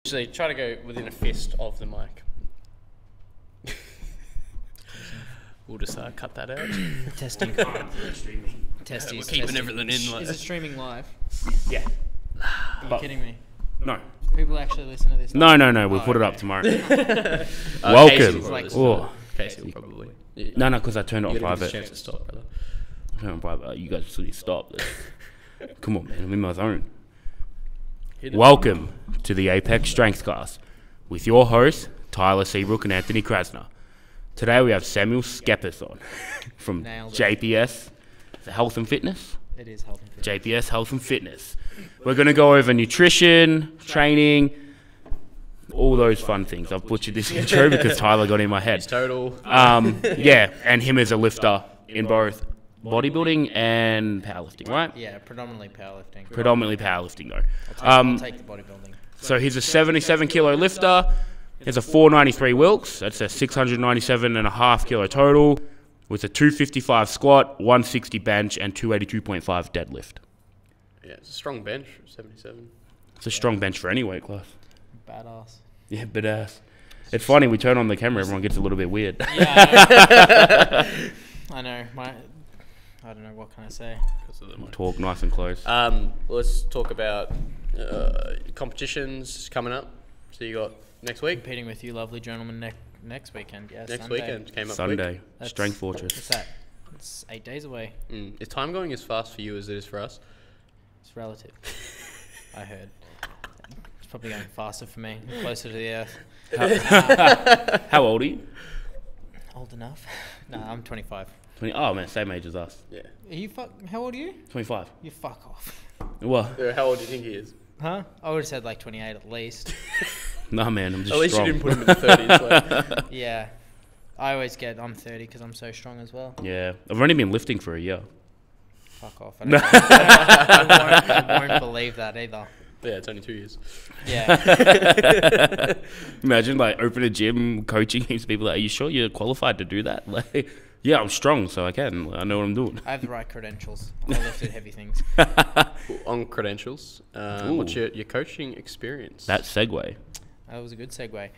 Actually, try to go within a fist of the mic. We'll just cut that out. Testing. We're keeping everything in. Is it streaming live? Yeah. Are you kidding me? No. People actually listen to this? No. We'll put it up tomorrow. Welcome. Casey will probably. No, because I turned it on You gotta give us private. a chance to stop, brother. I turned it on private. You guys should stop. Come on, man. I'm in my zone. Welcome to the Apex Strengthcast with your hosts, Tyler Seabrook and Anthony Krasner. Today we have Samuel Schepis on from JPS. Is it Health and Fitness? It is Health and Fitness. JPS Health and Fitness. We're going to go over nutrition, training, all those fun things. I've butchered this intro because Tyler got in my head. It's total. Yeah, and him as a lifter in both bodybuilding and powerlifting, right? Yeah, predominantly powerlifting. Predominantly powerlifting, though. I'll take the bodybuilding. So he's a 77 kilo lifter. He has a 493 Wilks. That's a 697.5 kilo total with a 255 squat, 160 bench, and 282.5 deadlift. Yeah, it's a strong bench, 77. It's a strong bench for any weight class. Badass. Yeah, badass. It's funny, we turn on the camera, everyone gets a little bit weird. Yeah, I know. I don't know, what can I say? Talk nice and close. Let's talk about competitions coming up. So you got next week? Competing with you lovely gentlemen next weekend. Yeah, Next Sunday. weekend came up Sunday, That's- Strength Fortress. What's that? It's 8 days away. quick. Is time going as fast for you as it is for us? It's relative. I heard. It's probably going faster for me. I'm closer to the earth. How old are you? Old enough? No, I'm 25. 20. Oh man, same age as us. Yeah. Are you how old are you? 25. You fuck off. What? How old do you think he is? Huh? I would have said like 28 at least. Nah, man, I'm just At least strong. you didn't put him in the 30s. Like. Yeah. I always get I'm 30 because I'm so strong as well. Yeah, I've only been lifting for a year. Fuck off. I won't believe that either. Yeah, it's only 2 years. Yeah. Imagine like open a gym, coaching heaps of people. Like, are you sure you're qualified to do that? Like, yeah, I'm strong, so I can. I know what I'm doing. I have the right credentials. I lifted heavy things. On credentials, what's your coaching experience? That segue. That was a good segue.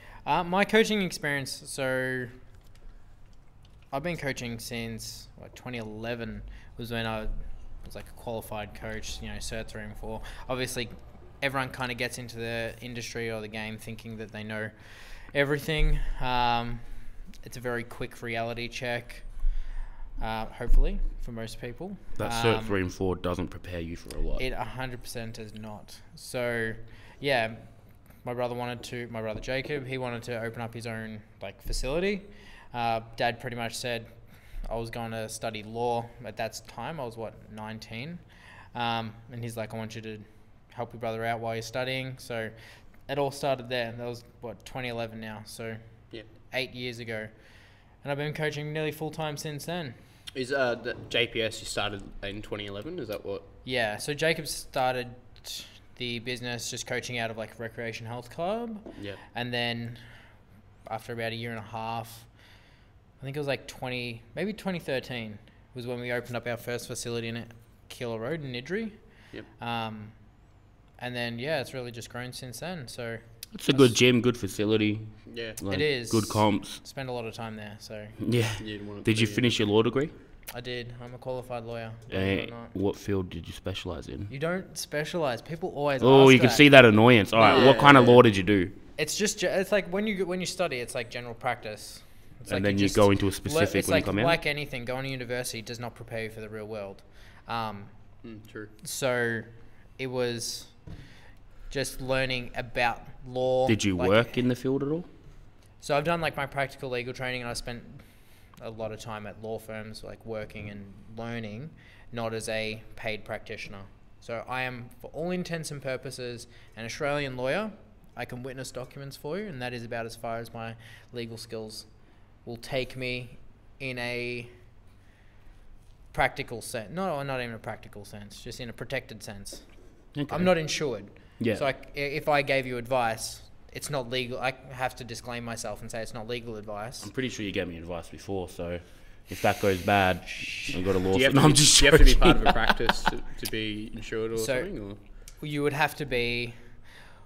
My coaching experience, so I've been coaching since 2011 was when I was like a qualified coach, Cert 3 and 4. Obviously, everyone kind of gets into the industry or the game thinking that they know everything. It's a very quick reality check, hopefully, for most people. That Cert 3 and 4 doesn't prepare you for a lot. It 100% does not. So, yeah, my brother Jacob, he wanted to open up his own facility. Dad pretty much said I was going to study law at that time. I was 19, and he's like, I want you to help your brother out while you're studying. So it all started there. That was 2011 now. So yeah, 8 years ago, and I've been coaching nearly full time since then. Is the JPS you started in 2011? Is that what? Yeah. So Jacob started the business just coaching out of Recreation Health Club. Yeah. And then after about a year and a half, I think it was maybe 2013 was when we opened up our first facility in Keeler Road in Nidri. Yep. And then, yeah, it's really just grown since then. So It's a good gym, good facility. Yeah. it is. Good comps. Spend a lot of time there. So Yeah. Did you finish your law degree? I did. I'm a qualified lawyer. believe it or not. What field did you specialize in? You don't specialize. People always Oh, ask you can that. see that annoyance. All right, what kind of law did you do? It's like when you study, it's like general practice. It's And like then you go into a specific it's when you like come out? like anything, going to university does not prepare you for the real world. True. So it was just learning about law. Did you work in the field at all? So I've done my practical legal training, and I spent a lot of time at law firms, working and learning, not as a paid practitioner. So I am, for all intents and purposes, an Australian lawyer. I can witness documents for you, and that is about as far as my legal skills will take me in a practical sense. No, not even a practical sense, just in a protected sense. Okay. I'm not insured. Yeah. So if I gave you advice, it's not legal. I have to disclaim myself and say it's not legal advice. I'm pretty sure you gave me advice before, so if that goes bad, I've got a law Do you have, firm. to, I'm be, just do you have to be joking. part of a practice to be insured or So- something? Or? You would have to be.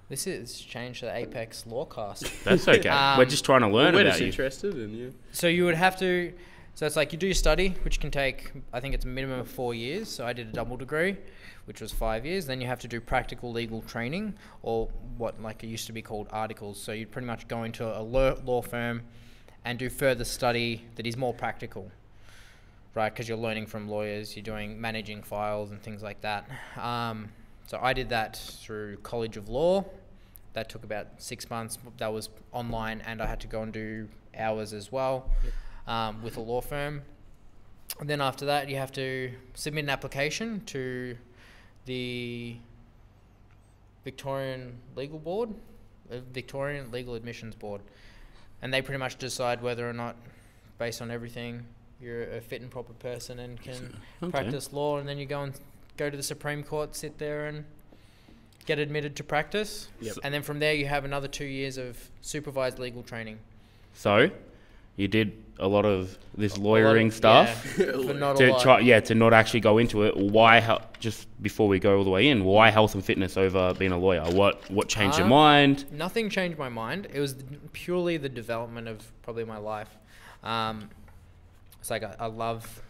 This is changed to the Apex Lawcast. That's okay. We're just trying to learn We're about just you. interested in you. So you would have to, so it's like you do your study, which can take, I think it's a minimum of 4 years. So I did a double degree, which was 5 years. Then you have to do practical legal training, or what like it used to be called articles. So you'd pretty much go into a law firm and do further study that is more practical, right? Because you're learning from lawyers, you're doing managing files and things like that. So I did that through College of Law. That took about 6 months. That was online, and I had to go and do hours as well with a law firm. And then after that, you have to submit an application to the Victorian Legal Board, Victorian Legal Admissions Board. And they pretty much decide whether or not, based on everything, you're a fit and proper person and can practice law. And then you go to the Supreme Court, sit there and get admitted to practice. Yep. And then from there you have another 2 years of supervised legal training. So, you did a lot of this lawyering stuff Yeah, but not a lot. to not actually go into it. Why? Just before we go all the way in, why health and fitness over being a lawyer? What changed your mind? Nothing changed my mind. It was purely the development of probably my life. It's like I love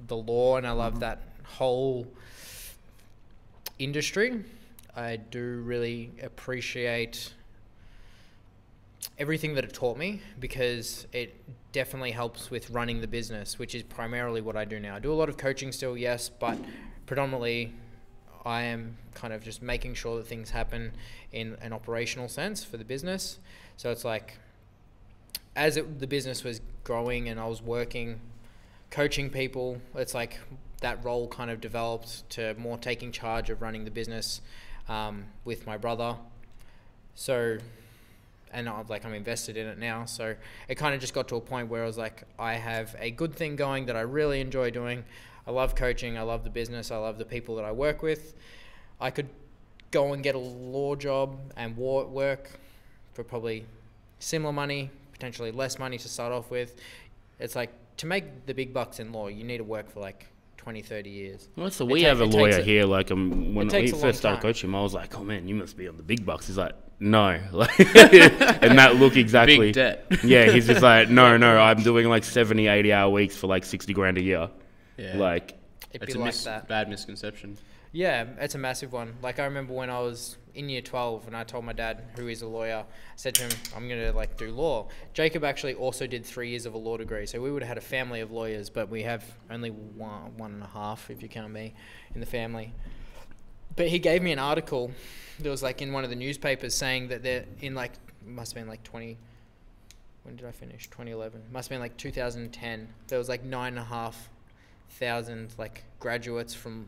the law and I love that whole industry. I do really appreciate everything that it taught me, because it definitely helps with running the business, which is primarily what I do now. I do a lot of coaching still, yes, but predominantly I am kind of just making sure that things happen in an operational sense for the business. So it's like, as the business was growing and I was working, coaching people, it's like that role kind of developed to more taking charge of running the business with my brother. So, and I'm invested in it now. So it kind of just got to a point where I was like, I have a good thing going that I really enjoy doing. I love coaching. I love the business. I love the people that I work with. I could go and get a law job and work for probably similar money, potentially less money to start off with. It's like, to make the big bucks in law, you need to work for like 20, 30 years. Well, so we have a lawyer here. Like, when we first started coaching him, I was like, "Oh man, you must be on the big bucks." He's like, "No," like, and that look exactly. Big debt. Yeah, he's just like, "No, I'm doing like 70, 80-hour weeks for like 60 grand a year." Yeah. Like, It'd be like that. Bad misconception. Yeah, it's a massive one. Like, I remember when I was in year 12 and I told my dad, who is a lawyer, I said to him, I'm going to do law. Jacob actually also did 3 years of a law degree. So we would have had a family of lawyers, but we have only one and a half, if you count me, in the family. But he gave me an article that was in one of the newspapers saying that they're in must have been 20, when did I finish? 2011. Must have been 2010. There was 9,500 graduates from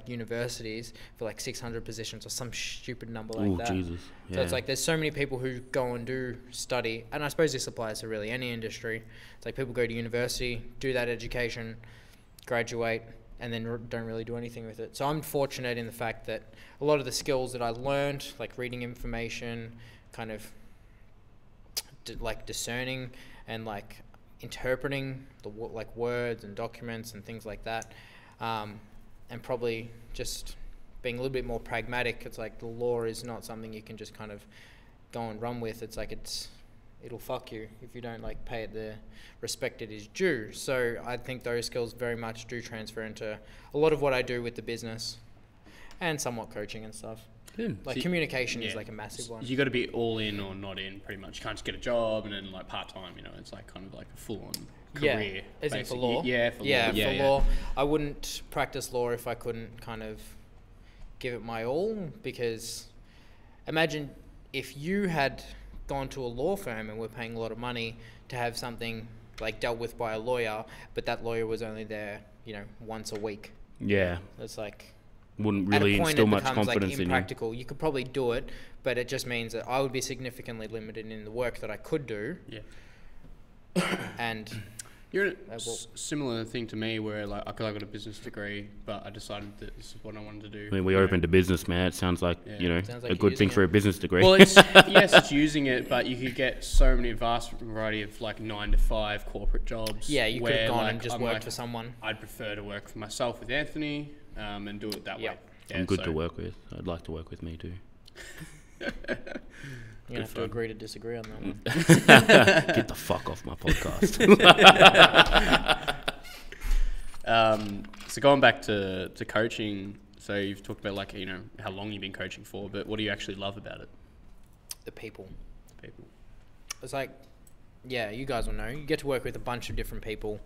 universities for 600 positions or some stupid number like that. Jesus. Yeah. So it's there's so many people who go and do study, and I suppose this applies to really any industry. It's people go to university, do that education, graduate, and then don't really do anything with it. So I'm fortunate in the fact that a lot of the skills that I learned, like reading information, kind of discerning and interpreting the words and documents and things like that, and probably just being a little bit more pragmatic. It's the law is not something you can just kind of go and run with. It's it'll fuck you if you don't pay it the respect it is due. So I think those skills very much do transfer into a lot of what I do with the business and somewhat coaching and stuff. Good. Communication is a massive one. You got to be all in or not in, pretty much. You can't just get a job and then part time. It's kind of a full on career. Yeah, as in for law. Yeah, for law. For law. I wouldn't practice law if I couldn't kind of give it my all, because imagine if you had gone to a law firm and were paying a lot of money to have something dealt with by a lawyer, but that lawyer was only there, once a week. Yeah. It's wouldn't really instill much confidence in you. Impractical. You could probably do it, but it just means that I would be significantly limited in the work that I could do. Yeah. And you're in a similar thing to me, where I got a business degree, but I decided that this is what I wanted to do. I mean, we opened a business, man. It sounds like a good thing for a business degree. Well, yes, it's using it, but you could get so many vast variety of 9 to 5 corporate jobs. Yeah, you could have gone and just worked for someone. I'd prefer to work for myself with Anthony, and do it that way. Yeah, I'm good to work with. I'd like to work with me too. You're going to have to agree to disagree on that one. Get the fuck off my podcast. So going back to coaching, so you've talked about like, you know, how long you've been coaching for, but what do you actually love about it? The people. People. It's like, yeah, you guys will know. You get to work with a bunch of different people,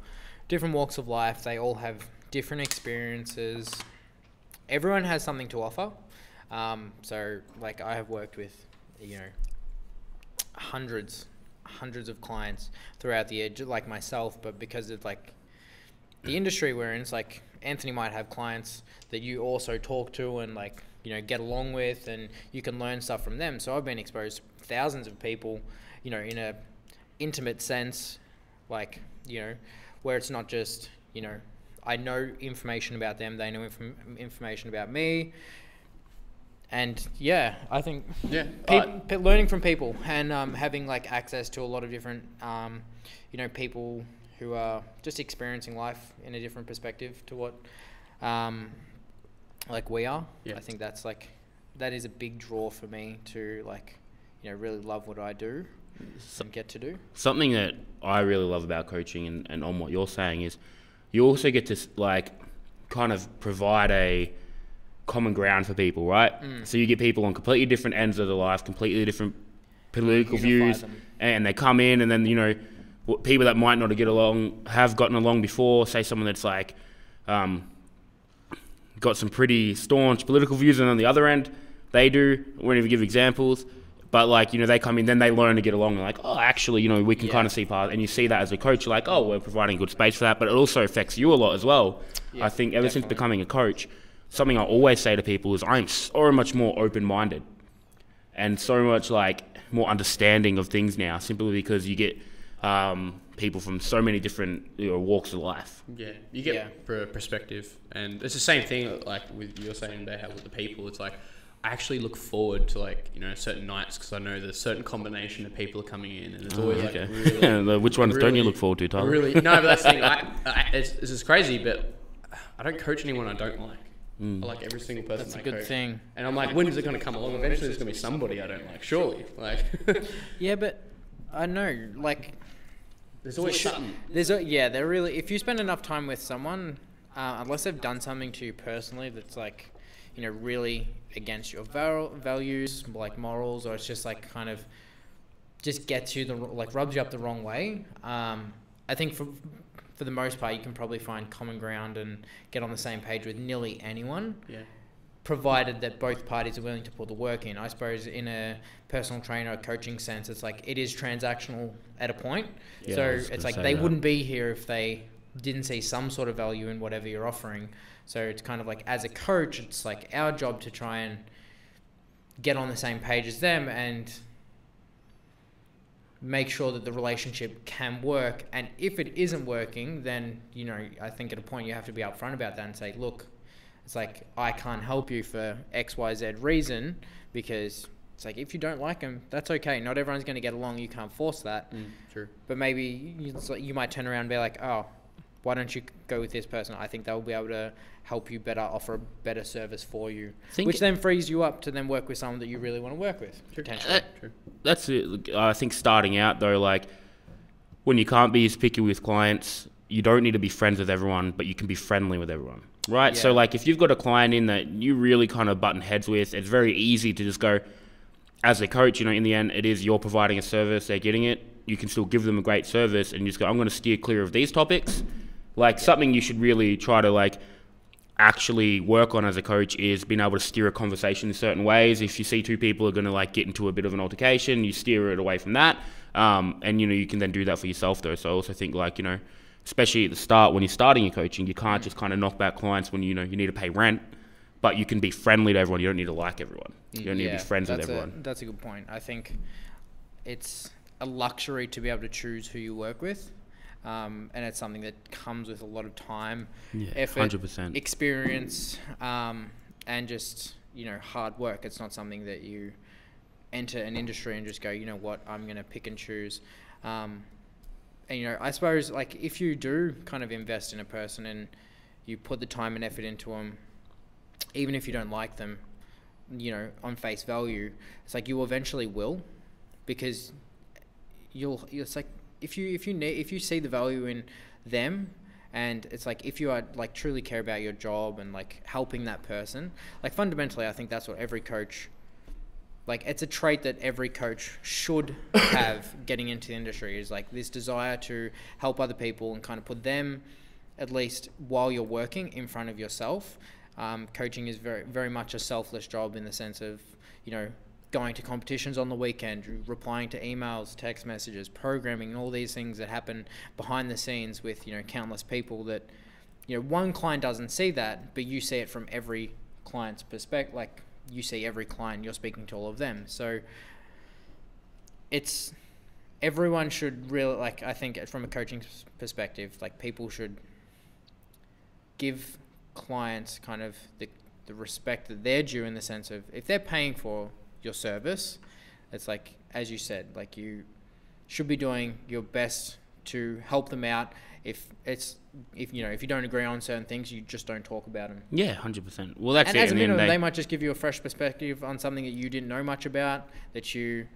different walks of life. They all have different experiences. Everyone has something to offer. So like I have worked with, you know, hundreds of clients throughout the year, just like myself, but because of like the industry we're in, it's like Anthony might have clients that you also talk to and like, you know, get along with, and you can learn stuff from them. So I've been exposed to thousands of people, you know, in a intimate sense, like, you know, where it's not just, you know, I know information about them, they know information about me. And yeah, I think learning from people and having like access to a lot of different, you know, people who are just experiencing life in a different perspective to what like we are. Yeah. I think that's like, that is a big draw for me to like, you know, really love what I do and get to do. Something that I really love about coaching and on what you're saying is you also get to like kind of provide a common ground for people, right? So you get people on completely different ends of the life, completely different political views, and they come in, and then, you know, people that might not have gotten along before, say someone that's like got some pretty staunch political views, and on the other end they do, I won't even give examples, but like, you know, they come in, then they learn to get along, and like, oh, actually, you know, we can kind of see part, and you see that as a coach, you're like, oh, we're providing good space for that, but it also affects you a lot as well. I think ever since becoming a coach, something I always say to people is I'm so much more open-minded and so much like more understanding of things now, simply because you get people from so many different, you know, walks of life. Yeah, you get perspective, and it's the same thing like with you're saying about how with the people. It's like I actually look forward to like, you know, certain nights because I know there's a certain combination of people are coming in, and it's always like really, which ones don't you look forward to, Tyler? Really, no, but that's the thing. This is crazy, but I don't coach anyone I don't like. I like every single person. That's a good thing. And I'm like, when is it going to come along? Eventually there's going to be somebody I don't like, surely. Like, yeah, but I know, like, there's always something. They're really, if you spend enough time with someone, unless they've done something to you personally that's like, you know, really against your values, like morals, or it's just like kind of just gets you like rubs you up the wrong way. I think for the most part, you can probably find common ground and get on the same page with nearly anyone, provided that both parties are willing to put the work in. I suppose in a personal trainer or coaching sense, it's like it is transactional at a point. Yeah, so it's like they wouldn't be here if they didn't see some sort of value in whatever you're offering. So it's kind of like, as a coach, it's like our job to try and get on the same page as them and make sure that the relationship can work. And if it isn't working, then, you know, I think at a point you have to be upfront about that and say, look, it's like, I can't help you for X, Y, Z reason, because it's like, if you don't like them, that's okay. Not everyone's going to get along. You can't force that. True. But maybe you might turn around and be like, oh, why don't you go with this person? I think they'll be able to help you better, offer a better service for you, which then frees you up to then work with someone that you really want to work with, potentially. True. That's it. I think starting out, though, like, when you can't be as picky with clients, you don't need to be friends with everyone, but you can be friendly with everyone, right? Yeah. So, like, if you've got a client in that you really kind of button heads with, it's very easy to just go, as a coach, you know, in the end, it is you're providing a service, they're getting it. You can still give them a great service, and you just go, I'm going to steer clear of these topics. Like, something you should really try to, like, actually work on as a coach is being able to steer a conversation in certain ways. If you see two people are going to, like, get into a bit of an altercation, you steer it away from that. And, you know, you can then do that for yourself, though. So I also think, like, you know, especially at the start, when you're starting your coaching, you can't just kind of knock back clients when, you know, you need to pay rent. But you can be friendly to everyone. You don't need to like everyone. You don't need to be friends with everyone. That's a good point. I think it's a luxury to be able to choose who you work with. And it's something that comes with a lot of time, effort, 100%. Experience, and just, you know, hard work. It's not something that you enter an industry and just go, you know what, I'm going to pick and choose. And, you know, I suppose, like, if you do kind of invest in a person and you put the time and effort into them, even if you don't like them, on face value, it's like you eventually will, because it's like if you see the value in them, and it's like if you are like truly care about your job and like helping that person, like fundamentally I think that's what every coach, like it's a trait that every coach should have getting into the industry, is like this desire to help other people and kind of put them, at least while you're working, in front of yourself. Coaching is very, very much a selfless job in the sense of, going to competitions on the weekend, replying to emails, text messages, programming, all these things that happen behind the scenes with, countless people that, one client doesn't see that, but you see it from every client's perspective. Like, you see every client, you're speaking to all of them. So everyone should really, like, I think from a coaching perspective, like people should give clients kind of the respect that they're due, in the sense of if they're paying for your service, it's like, as you said, like you should be doing your best to help them out. If you don't agree on certain things, you just don't talk about them. Yeah, 100%. Well, that's and it. As a minimum, they might just give you a fresh perspective on something that you didn't know much about, that you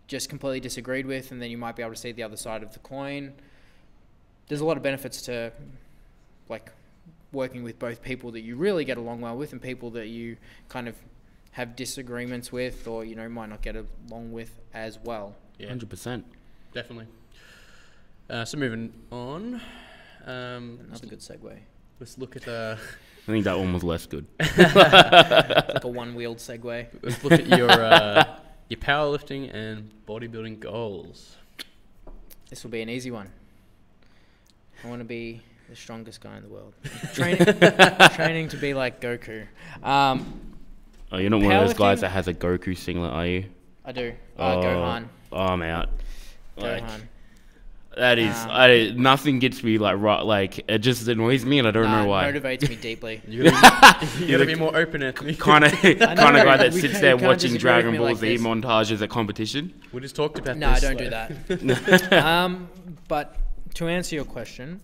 just completely disagreed with, and then you might be able to see the other side of the coin. There's a lot of benefits to like working with both people that you really get along well with and people that you kind of have disagreements with, or might not get along with as well. Yeah, 100%. Definitely. So moving on. Another good segue. Let's look at. I think that one was less good. It's like a one-wheeled segue. Let's look at your powerlifting and bodybuilding goals. This will be an easy one. I want to be the strongest guy in the world. Training to be like Goku. Oh, you're not one of those guys that has a Goku singlet, are you? I do. Gohan. Oh, I'm out. Gohan. That is, nothing gets me it just annoys me, and I don't know why. It motivates me deeply. You gotta be more open, Anthony. Kind of guy that sits there watching Dragon Ball Z montages at competition. We just talked about this. No, don't do that. But to answer your question,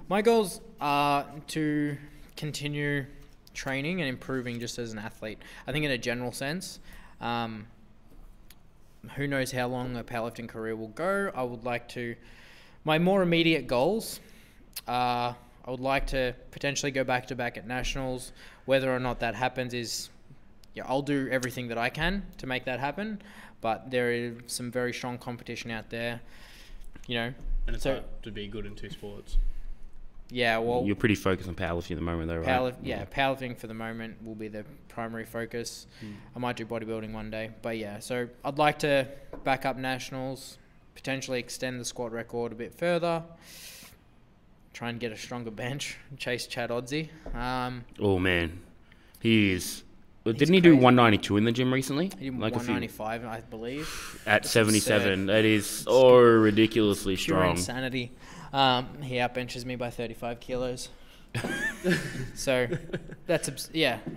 my goals are to continue training and improving just as an athlete. I think in a general sense, who knows how long a powerlifting career will go. I would like to, my more immediate goals, I would like to potentially go back to back at nationals. Whether or not that happens is, I'll do everything that I can to make that happen. But there is some very strong competition out there, And it's hard to be good in two sports. Yeah, well, you're pretty focused on powerlifting at the moment, though, right? Powerlifting for the moment will be the primary focus. I might do bodybuilding one day, but so I'd like to back up nationals, potentially extend the squat record a bit further, try and get a stronger bench, chase Chad Oddsey. Oh man, he is. Didn't he do 192 in the gym recently? He did 195, I believe. At 77, that is so ridiculously strong. Pure insanity. He outbenches me by 35 kilos. So that's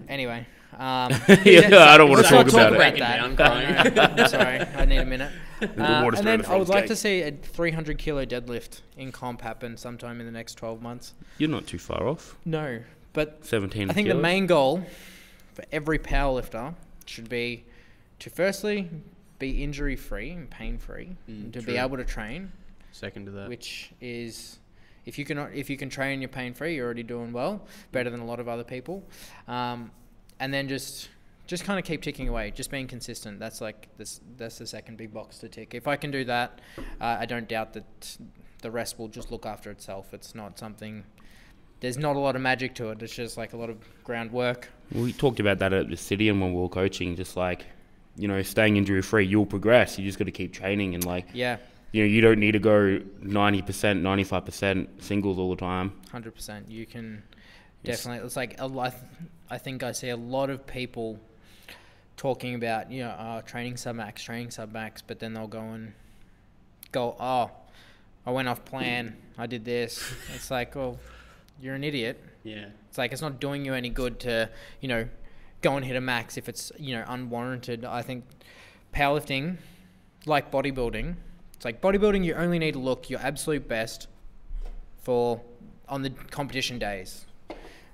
anyway. I don't want to talk about it. I'm crying. I'm sorry. I need a minute. And then I would like to see a 300 kilo deadlift in comp happen sometime in the next 12 months. You're not too far off. No, but 17 I think kilos. the main goal for every powerlifter should be to firstly be injury free and pain free, to be able to train. Second to that, which is if you can train and you're pain free, you're already doing well, better than a lot of other people. And then just kind of keep ticking away, just being consistent. That's the second big box to tick. If I can do that, I don't doubt that the rest will just look after itself. It's not something. There's not a lot of magic to it. It's just like a lot of groundwork. We talked about that at the city and when we were coaching, just like, staying injury free, you'll progress. You just got to keep training and you don't need to go 90%, 95% singles all the time. 100%. You can definitely. It's like I think I see a lot of people talking about training sub max, but then they'll go, oh, I went off plan. I did this. It's like, oh, you're an idiot. Yeah. It's like it's not doing you any good to go and hit a max if it's unwarranted. I think powerlifting, like bodybuilding. It's like bodybuilding, you only need to look your absolute best on the competition days.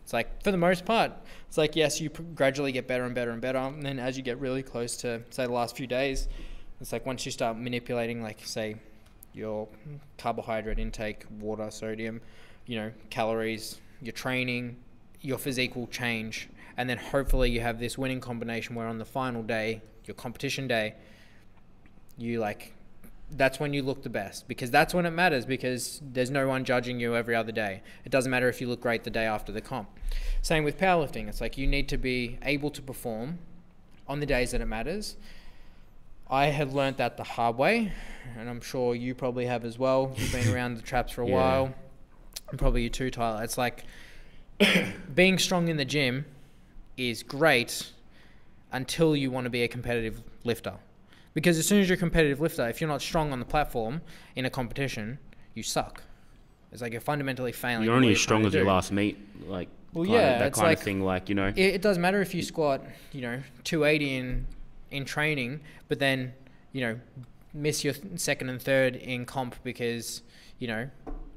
It's like, for the most part, it's like, yes, you gradually get better and better and better. And then as you get really close to, say, the last few days, it's like once you start manipulating, like, say, your carbohydrate intake, water, sodium, you know, calories, your training, your physique will change. And then hopefully you have this winning combination where on the final day, your competition day, you like, that's when you look the best, because that's when it matters, because there's no one judging you every other day. It doesn't matter if you look great the day after the comp. Same with powerlifting. It's like you need to be able to perform on the days that it matters. I had learnt that the hard way, and I'm sure you probably have as well. You've been around the traps for a while, and probably you too, Tyler. It's like being strong in the gym is great until you want to be a competitive lifter. Because as soon as you're a competitive lifter, if you're not strong on the platform in a competition, you suck. It's like you're fundamentally failing. You're only as strong as your last meet, like, well, yeah, that kind of thing, like, you know. It doesn't matter if you squat, you know, 280 in training, but then, you know, miss your second and third in comp because, you know,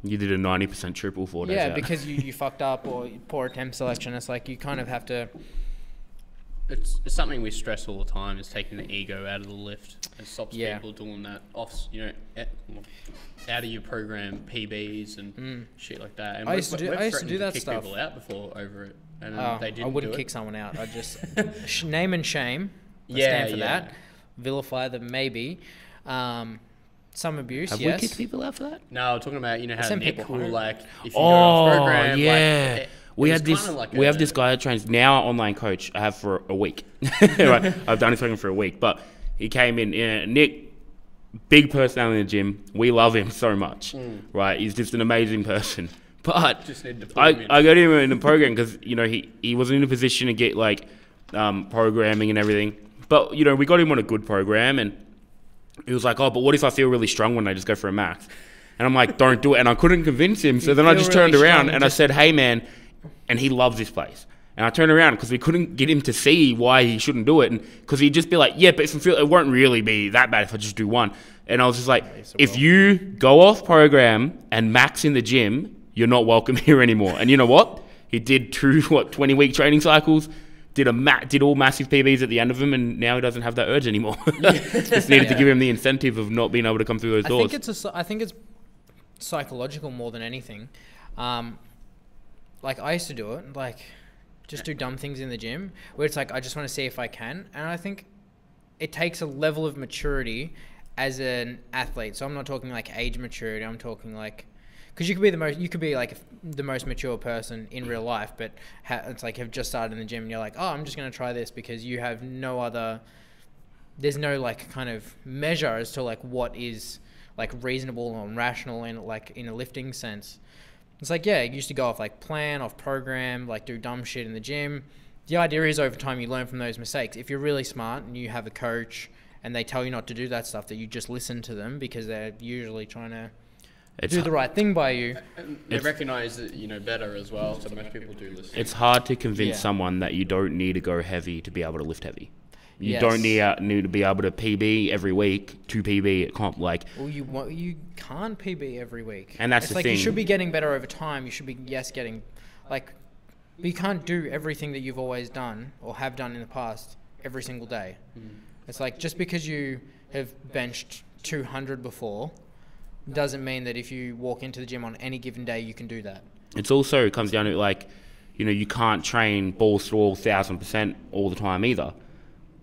you did a 90% triple 4 days out. Yeah, because you fucked up or poor attempt selection. It's like you kind of have to. It's something we stress all the time, is taking the ego out of the lift. It stops people doing that out of your program PBs and shit like that. And I used to do that kick stuff. People out before over it, and they didn't. I wouldn't do kick it. someone out. I just name and shame. I stand for that. Vilify them, maybe. Some abuse. Have yes. we kicked people out for that? No, we're talking about, you know, how Send Nick people will, home. like, if you go off program, yeah. like, We have this guy that trains now, online coach. I have for a week. Right? I've done his program for a week, but he came in. Nick, big personality in the gym. We love him so much, right? He's just an amazing person. But just need to put I him in. got him in the program because, you know, he wasn't in a position to get like programming and everything. But, you know, we got him on a good program, and he was like, "Oh, but what if I feel really strong when I just go for a max?" And I'm like, "Don't do it." And I couldn't convince him, so then I just turned around and I said, "Hey, man." And he loves this place. And I turned around because we couldn't get him to see why he shouldn't do it. And because he'd just be like, yeah, but if I feel, it won't really be that bad if I just do one. And I was just like, if you go off program and max in the gym, you're not welcome here anymore. And you know what? He did 20-week training cycles, did all massive PBs at the end of them, and now he doesn't have that urge anymore. Just needed to give him the incentive of not being able to come through those doors. I think it's psychological more than anything. Like, I used to do it, like, just do dumb things in the gym, where it's like, I just want to see if I can. And I think it takes a level of maturity as an athlete. So I'm not talking, like, age maturity. I'm talking, like, because you could be like the most mature person in real life, but it's like you've just started in the gym and you're like, oh, I'm just going to try this, because you have there's no, like, kind of measure as to, like, what is, like, reasonable and rational in, like, in a lifting sense. It's like, yeah, you used to go off, like, plan, off program, like, do dumb shit in the gym. The idea is over time you learn from those mistakes. If you're really smart and you have a coach and they tell you not to do that stuff, that you just listen to them because they're usually trying to do the right thing by you. And they recognise that, you know, better as well, so most people do listen. It's hard to convince someone that you don't need to go heavy to be able to lift heavy. You Yes. don't need to be able to PB every week, 2 PB at comp. Like, Well, you can't PB every week. And that's it's the like thing. You should be getting better over time. You should be, getting, like, but you can't do everything that you've always done or have done in the past every single day. It's like, just because you have benched 200 before doesn't mean that if you walk into the gym on any given day, you can do that. it comes down to, like, you know, you can't train balls to all 1,000% all the time either.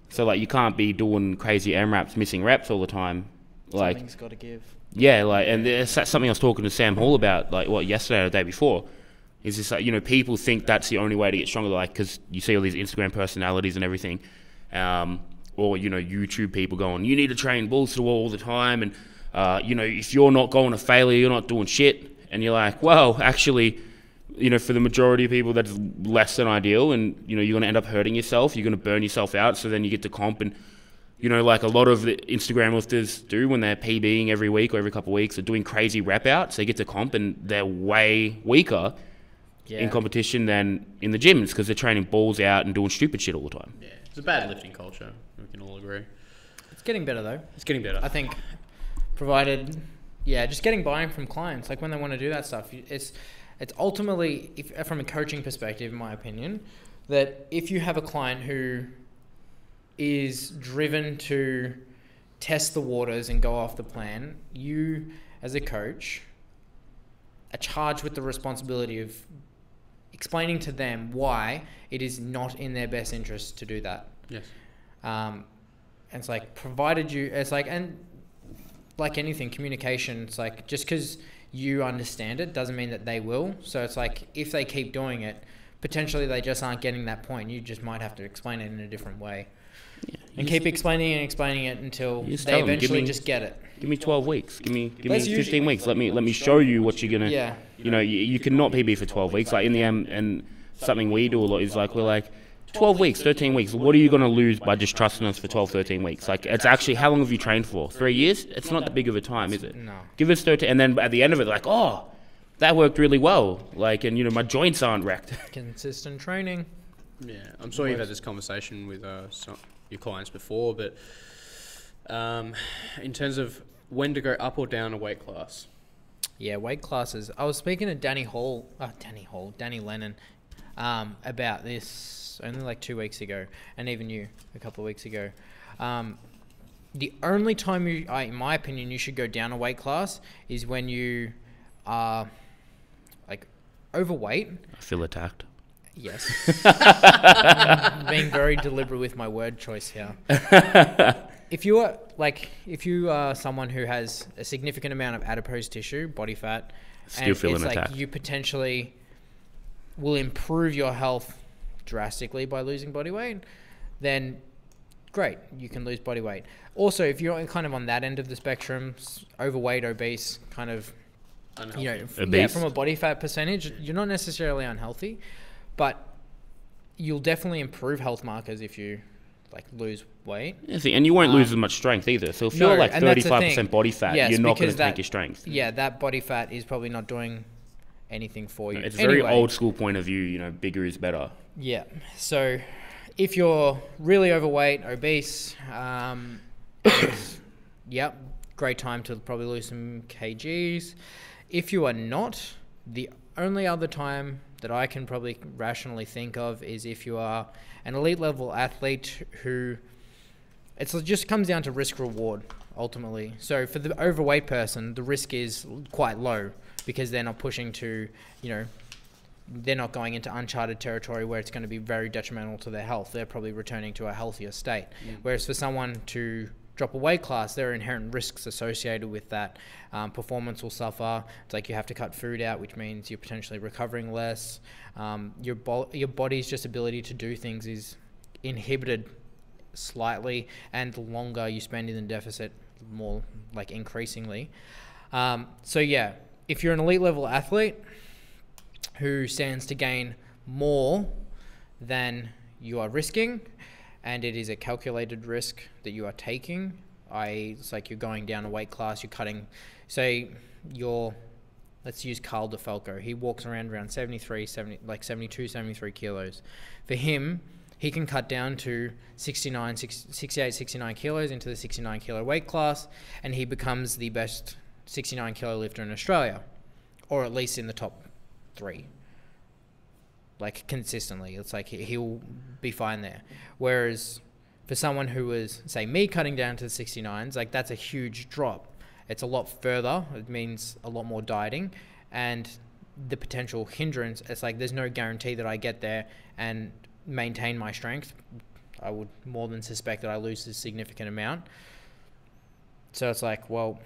So, like, you can't be doing crazy AMRAPs, missing reps all the time. Like, Something's got to give. yeah, like, and that's something I was talking to Sam Hall about, like, yesterday or the day before. Is just like, you know, people think that's the only way to get stronger, like, because you see all these Instagram personalities and everything, or, you know, YouTube people going, you need to train balls to the wall all the time, and, you know, if you're not going to failure, you're not doing shit. And you're like, well, actually, you know, for the majority of people, that's less than ideal, and, you know, you're going to end up hurting yourself, you're going to burn yourself out, so then you get to comp, and, you know, like a lot of the Instagram lifters do when they're PBing every week or every couple of weeks, they're doing crazy rep outs, they get to comp, and they're way weaker in competition than in the gyms, because they're training balls out and doing stupid shit all the time. Yeah, it's a bad lifting culture, we can all agree. It's getting better, though. It's getting better. I think, provided, just getting buy-in from clients, like, when they want to do that stuff. it's ultimately, from a coaching perspective, in my opinion, that if you have a client who is driven to test the waters and go off the plan, you as a coach are charged with the responsibility of explaining to them why it is not in their best interest to do that. Yes. And it's like, provided you, it's like, and like anything, communication, it's like, just because you understand it doesn't mean that they will. So it's like, if they keep doing it, potentially they just aren't getting that point. You just might have to explain it in a different way. Yeah. And keep explaining it until they eventually just get it. Give me 12 weeks. Give me 15 weeks. Let me show you what you're gonna. Yeah. You know, you cannot PB for 12 weeks. Like in the end, and something we do a lot is like, we're like, 12 weeks, 13 weeks. What are you gonna lose by just trusting us for 12, 13 weeks? Like, it's actually, how long have you trained for? 3 years? It's not that big of a time, is it? No. Give us 13, and then at the end of it, like, oh, that worked really well. Like, and you know, my joints aren't wrecked. Consistent training. Yeah, I'm sure you've had this conversation with your clients before, but in terms of when to go up or down a weight class. Yeah, weight classes. I was speaking to Danny Lennon about this only like 2 weeks ago, and even you a couple of weeks ago. The only time in my opinion, you should go down a weight class is when you are like overweight. I feel attacked. Yes. I'm being very deliberate with my word choice here. If you are someone who has a significant amount of adipose tissue, body fat, Still and feeling it's like attacked. you potentially will improve your health drastically by losing body weight, then great, you can lose body weight. Also, if you're kind of on that end of the spectrum, overweight, obese, kind of, Obese. from a body fat percentage, you're not necessarily unhealthy, but you'll definitely improve health markers if you like lose weight. Yeah, see, and you won't lose as much strength either. So if you're like 35% body fat, yes, you're not going to that, take your strength. Yeah, that body fat is probably not doing anything for you. It's a very old school point of view, you know, bigger is better. Yeah. So if you're really overweight, obese, yep, great time to probably lose some kgs. If you are not, the only other time that I can probably rationally think of is if you are an elite level athlete who, it just comes down to risk reward ultimately. So for the overweight person, the risk is quite low because they're not pushing to, they're not going into uncharted territory where it's going to be very detrimental to their health. They're probably returning to a healthier state. Whereas for someone to drop a weight class, there are inherent risks associated with that. Performance will suffer. It's like you have to cut food out, which means you're potentially recovering less. Your body's just ability to do things is inhibited slightly, and the longer you spend in the deficit, more like increasingly. So yeah, if you're an elite level athlete who stands to gain more than you are risking, and it is a calculated risk that you are taking, it's like you're going down a weight class, you're cutting, say let's use Carl DeFalco. He walks around 72, 73 kilos. For him, he can cut down to 68, 69 kilos into the 69 kilo weight class, and he becomes the best 69 kilo lifter in Australia, or at least in the top 3. Like consistently, it's like he'll be fine there. Whereas for someone who was, say, me cutting down to the 69s, like that's a huge drop. It's a lot further. It means a lot more dieting, and the potential hindrance. It's like there's no guarantee that I get there and maintain my strength. I would more than suspect that I lose a significant amount. So it's like, well,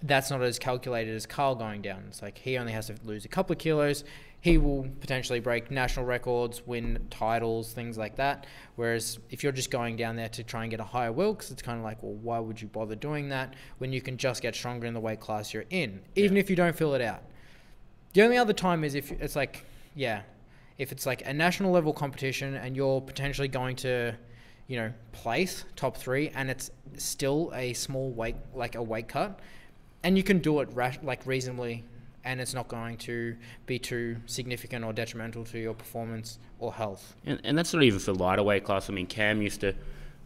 that's not as calculated as Carl going down. It's like he only has to lose a couple of kilos. He will potentially break national records, win titles, things like that. Whereas if you're just going down there to try and get a higher Wilks, it's kind of like, well, why would you bother doing that when you can just get stronger in the weight class you're in, even if you don't fill it out? The only other time is if it's like, if it's like a national level competition and you're potentially going to, place top 3 and it's still a small weight, like a weight cut, and you can do it reasonably, and it's not going to be too significant or detrimental to your performance or health. And that's not even for lighter weight class. I mean, Cam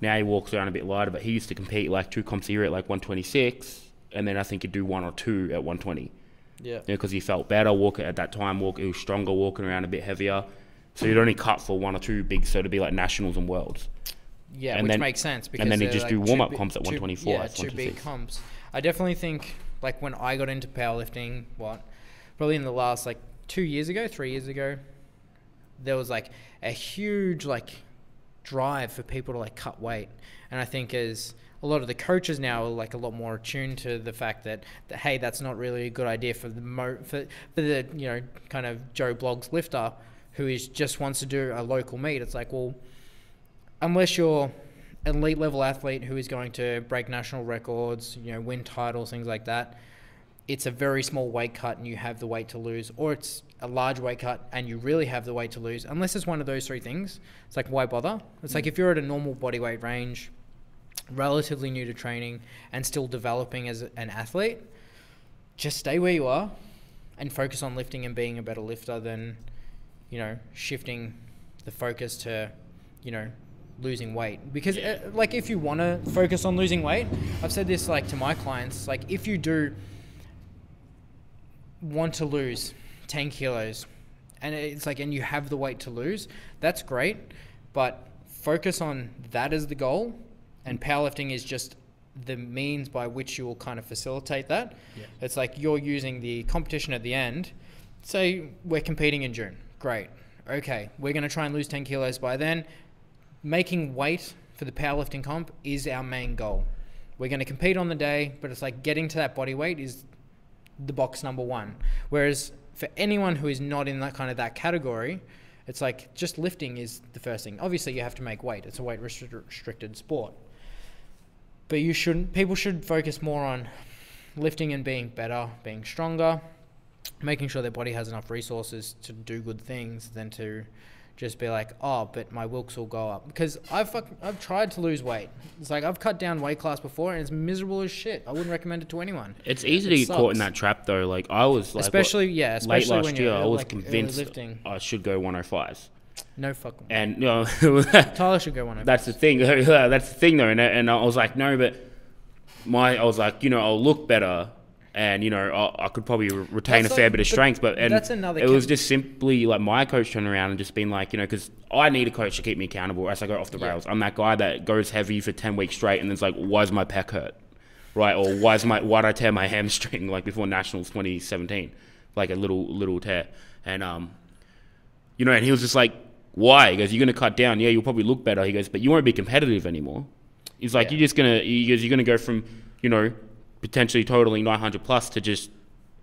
now he walks around a bit lighter, but he used to compete like 2 comps a year at like 126, and then I think he'd do 1 or 2 at 120. Yeah. Because he felt better walking at that time. He was stronger, walking around a bit heavier. So he'd only cut for 1 or 2 big, so to be like nationals and worlds. Yeah, and which then, makes sense. Because and then he'd they're just like do warm-up two comps at 124. Yeah, 2 big comps. I definitely think, like, when I got into powerlifting, probably in the last, like, 3 years ago, there was, like, a huge, like, drive for people to, like, cut weight. And I think as a lot of the coaches now are, like, a lot more attuned to the fact that hey, that's not really a good idea for the you know, kind of Joe Bloggs lifter who just wants to do a local meet. It's like, well, unless you're an elite level athlete who is going to break national records, you know, win titles, things like that, it's a very small weight cut and you have the weight to lose, or it's a large weight cut and you really have the weight to lose. Unless it's one of those 3 things, it's like, why bother? It's like if you're at a normal body weight range, relatively new to training and still developing as an athlete, just stay where you are and focus on lifting and being a better lifter than, you know, shifting the focus to, you know, losing weight. Because like, if you want to focus on losing weight, I've said this, like, to my clients, like, if you do want to lose 10 kilos and it's like, and you have the weight to lose, that's great, but focus on that as the goal, and powerlifting is just the means by which you will kind of facilitate that. Yeah. It's like you're using the competition at the end. Say we're competing in June. Great. Okay, we're going to try and lose 10 kilos by then. Making weight for the powerlifting comp is our main goal. We're going to compete on the day, but it's like getting to that body weight is the box number 1. Whereas for anyone who is not in that kind of that category, it's like just lifting is the first thing. Obviously, you have to make weight. It's a weight restricted sport. But people should focus more on lifting and being better, being stronger, making sure their body has enough resources to do good things than to just be like, oh, but my Wilks will go up. Because I've tried to lose weight. It's like I've cut down weight class before and it's miserable as shit. I wouldn't recommend it to anyone. It's easy to get caught in that trap though. Like I was like, especially late last when year, you're I was like convinced lifting. I should go 105s. No fucking. And you know, Tyler should go 105s. That's the thing. That's the thing though. And I was like, no, but I was like, you know, I'll look better. And, you know, I could probably retain a fair bit of strength. But that's another it was just simply like my coach turned around and just been like, you know, because I need a coach to keep me accountable as I go off the rails. I'm that guy that goes heavy for 10 weeks straight and it's like, why's my pec hurt? Right? Or why'd I tear my hamstring like before Nationals 2017? Like a little tear. And, you know, and he was just like, why? He goes, you're going to cut down. Yeah, you'll probably look better. He goes, but you won't be competitive anymore. He's like, you're going to go from, you know, potentially totaling 900 plus to just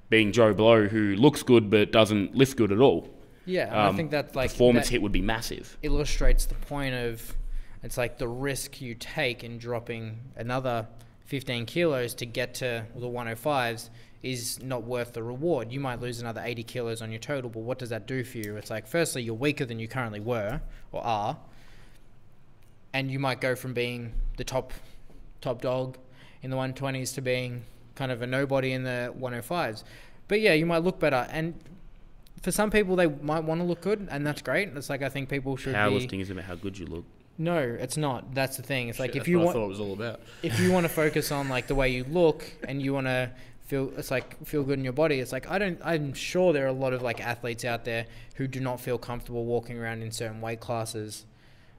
being Joe Blow who looks good but doesn't lift good at all. Yeah, I think that like performance hit would be massive. Illustrates the point of it's like the risk you take in dropping another 15 kilos to get to the 105s is not worth the reward. You might lose another 80 kilos on your total, but what does that do for you? It's like, firstly, you're weaker than you currently were or are, and you might go from being the top dog in the 120s to being kind of a nobody in the 105s. But yeah, you might look better. And for some people, they might want to look good, and that's great. It's like, I think people should Powerlifting isn't about how good you look. No, it's not. That's the thing. It's like, if you want, I thought it was all about. If you want to focus on like the way you look and you want to feel good in your body, it's like, I'm sure there are a lot of like athletes out there who do not feel comfortable walking around in certain weight classes,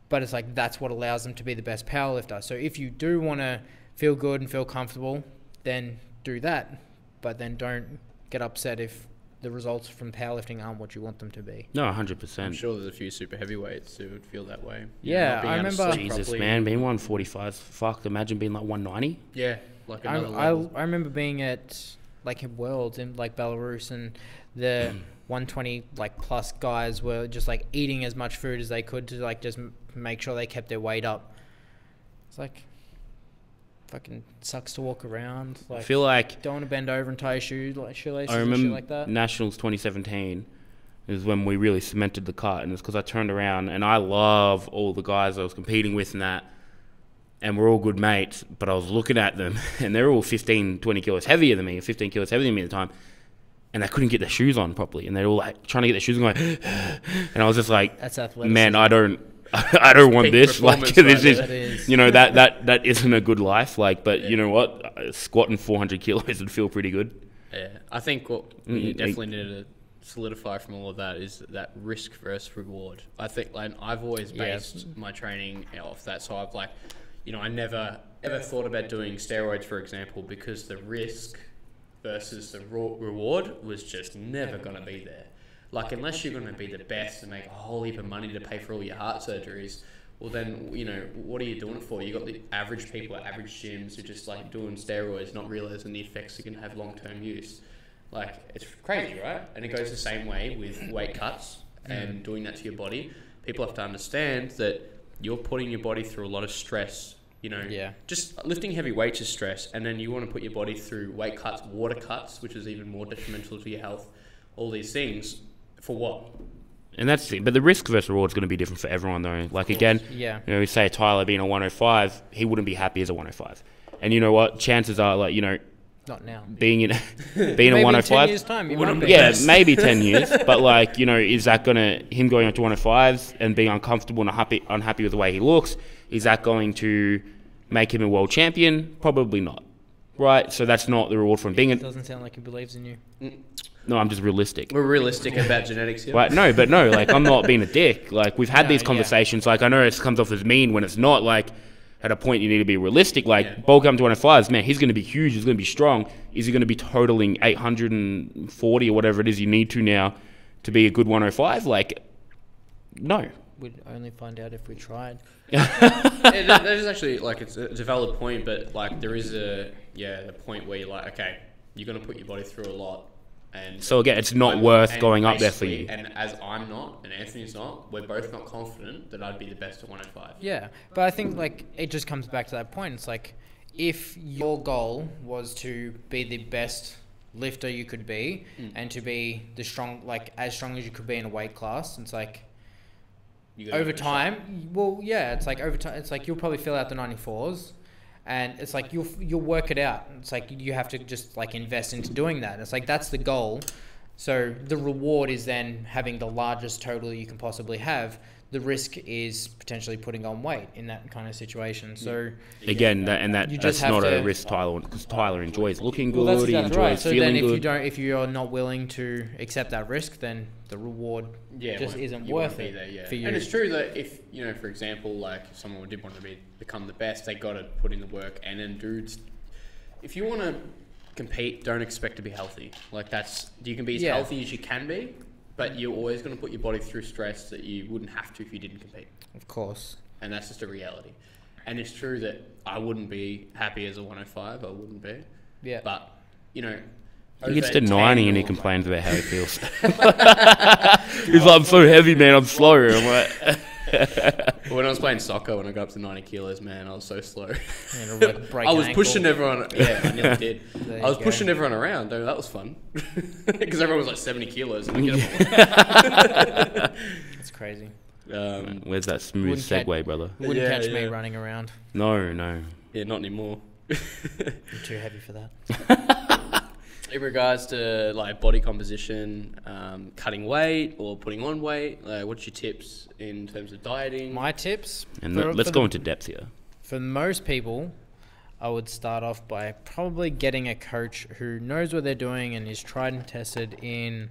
but it's like, that's what allows them to be the best powerlifter. So if you do want to feel good and feel comfortable, then do that. But then don't get upset if the results from powerlifting aren't what you want them to be. No, 100%. I'm sure there's a few super heavyweights who would feel that way. Yeah, I remember. Jesus, man, being 145, fuck, imagine being like 190. Yeah, like another level. I remember being at like in Worlds in like Belarus, and the 120 like plus guys were just like eating as much food as they could to like just make sure they kept their weight up. It's like, fucking sucks to walk around. Like, I feel like don't want to bend over and tie your shoelaces I remember and shit like that. Nationals 2017 is when we really cemented the cut, and it's because I turned around and I love all the guys I was competing with and that, and we're all good mates, but I was looking at them and they're all 15, 20 kilos heavier than me, 15 kilos heavier than me at the time, and they couldn't get their shoes on properly, and they're all like trying to get their shoes on, going, and I was just like, that's athleticism. Man, I don't want this. Like, this is, you know, that isn't a good life. Like, but you know what? Squatting 400 kilos would feel pretty good. Yeah, I think what we definitely need to solidify from all of that is that risk versus reward. I think like I've always based my training off that. So I've like, I never ever thought about doing steroids, for example, because the risk versus the reward was just never going to be there. Like unless you're going to be the best and make a whole heap of money to pay for all your heart surgeries, well then, what are you doing it for? You got the average people at average gyms who just like doing steroids, not realizing the effects are going to have long-term use. Like, it's crazy, right? And it goes the same way with weight cuts and doing that to your body. People have to understand that you're putting your body through a lot of stress. Just lifting heavy weights is stress, and then you want to put your body through weight cuts, water cuts, which is even more detrimental to your health. All these things, for what? And that's it. But the risk versus reward is going to be different for everyone, though. Like, again, we say Tyler being a 105, he wouldn't be happy as a 105. And you know what? Chances are, like, not now. Being a maybe 105. 10 years time, you wouldn't be. Yeah, maybe 10 years. But like, is that him going on to 105s and being uncomfortable and unhappy with the way he looks, is that going to make him a world champion? Probably not. Right? So that's not the reward from being It doesn't sound like he believes in you. No, I'm just realistic. We're realistic about genetics here. Right? No, like I'm not being a dick. Like we've had these conversations. Like I know it comes off as mean when it's not. Like at a point you need to be realistic. Like bulk up to 105s, man, he's going to be huge. He's going to be strong. Is he going to be totaling 840 or whatever it is you need to now to be a good 105? Like, no. We'd only find out if we tried. That is actually like it's a valid point, but like there is the point where you're like, okay, you're going to put your body through a lot. And so again, it's not worth going up there for you. And as I'm not, and Anthony's not, we're both not confident that I'd be the best at 105. Yeah, but I think like it just comes back to that point. It's like if your goal was to be the best lifter you could be and to be as strong as you could be in a weight class, it's like over time. Well, yeah, it's like over time. It's like you'll probably fill out the 94s. And it's like you'll work it out. It's like you have to just like invest into doing that. It's like that's the goal. So the reward is then having the largest total you can possibly have. The risk is potentially putting on weight in that kind of situation. So again, that's not a risk Tyler, because Tyler enjoys looking good. He enjoys feeling good. So then if you're not willing to accept that risk, then the reward just isn't worth it for you. And it's true that if for example, like if someone did want to become the best, they got to put in the work. And then dudes, if you want to compete, don't expect to be healthy. Like you can be as healthy as you can be. But you're always going to put your body through stress that you wouldn't have to if you didn't compete. Of course. And that's just a reality. And it's true that I wouldn't be happy as a 105. I wouldn't be. Yeah. But, he gets to 90 and he complains about how he feels. He's like, I'm so heavy, man. I'm slow. I'm like... When I was playing soccer, when I got up to 90 kilos, man, I was so slow. I was pushing everyone. Yeah, I nearly did. I was pushing everyone around. Though that was fun because everyone was like 70 kilos. And It's crazy. Where's that smooth segue, brother? Wouldn't catch me running around. No. Yeah, not anymore. I'm too heavy for that. In regards to like body composition, cutting weight or putting on weight, what's your tips in terms of dieting? My tips? And let's go into depth here. For most people, I would start off by probably getting a coach who knows what they're doing and is tried and tested in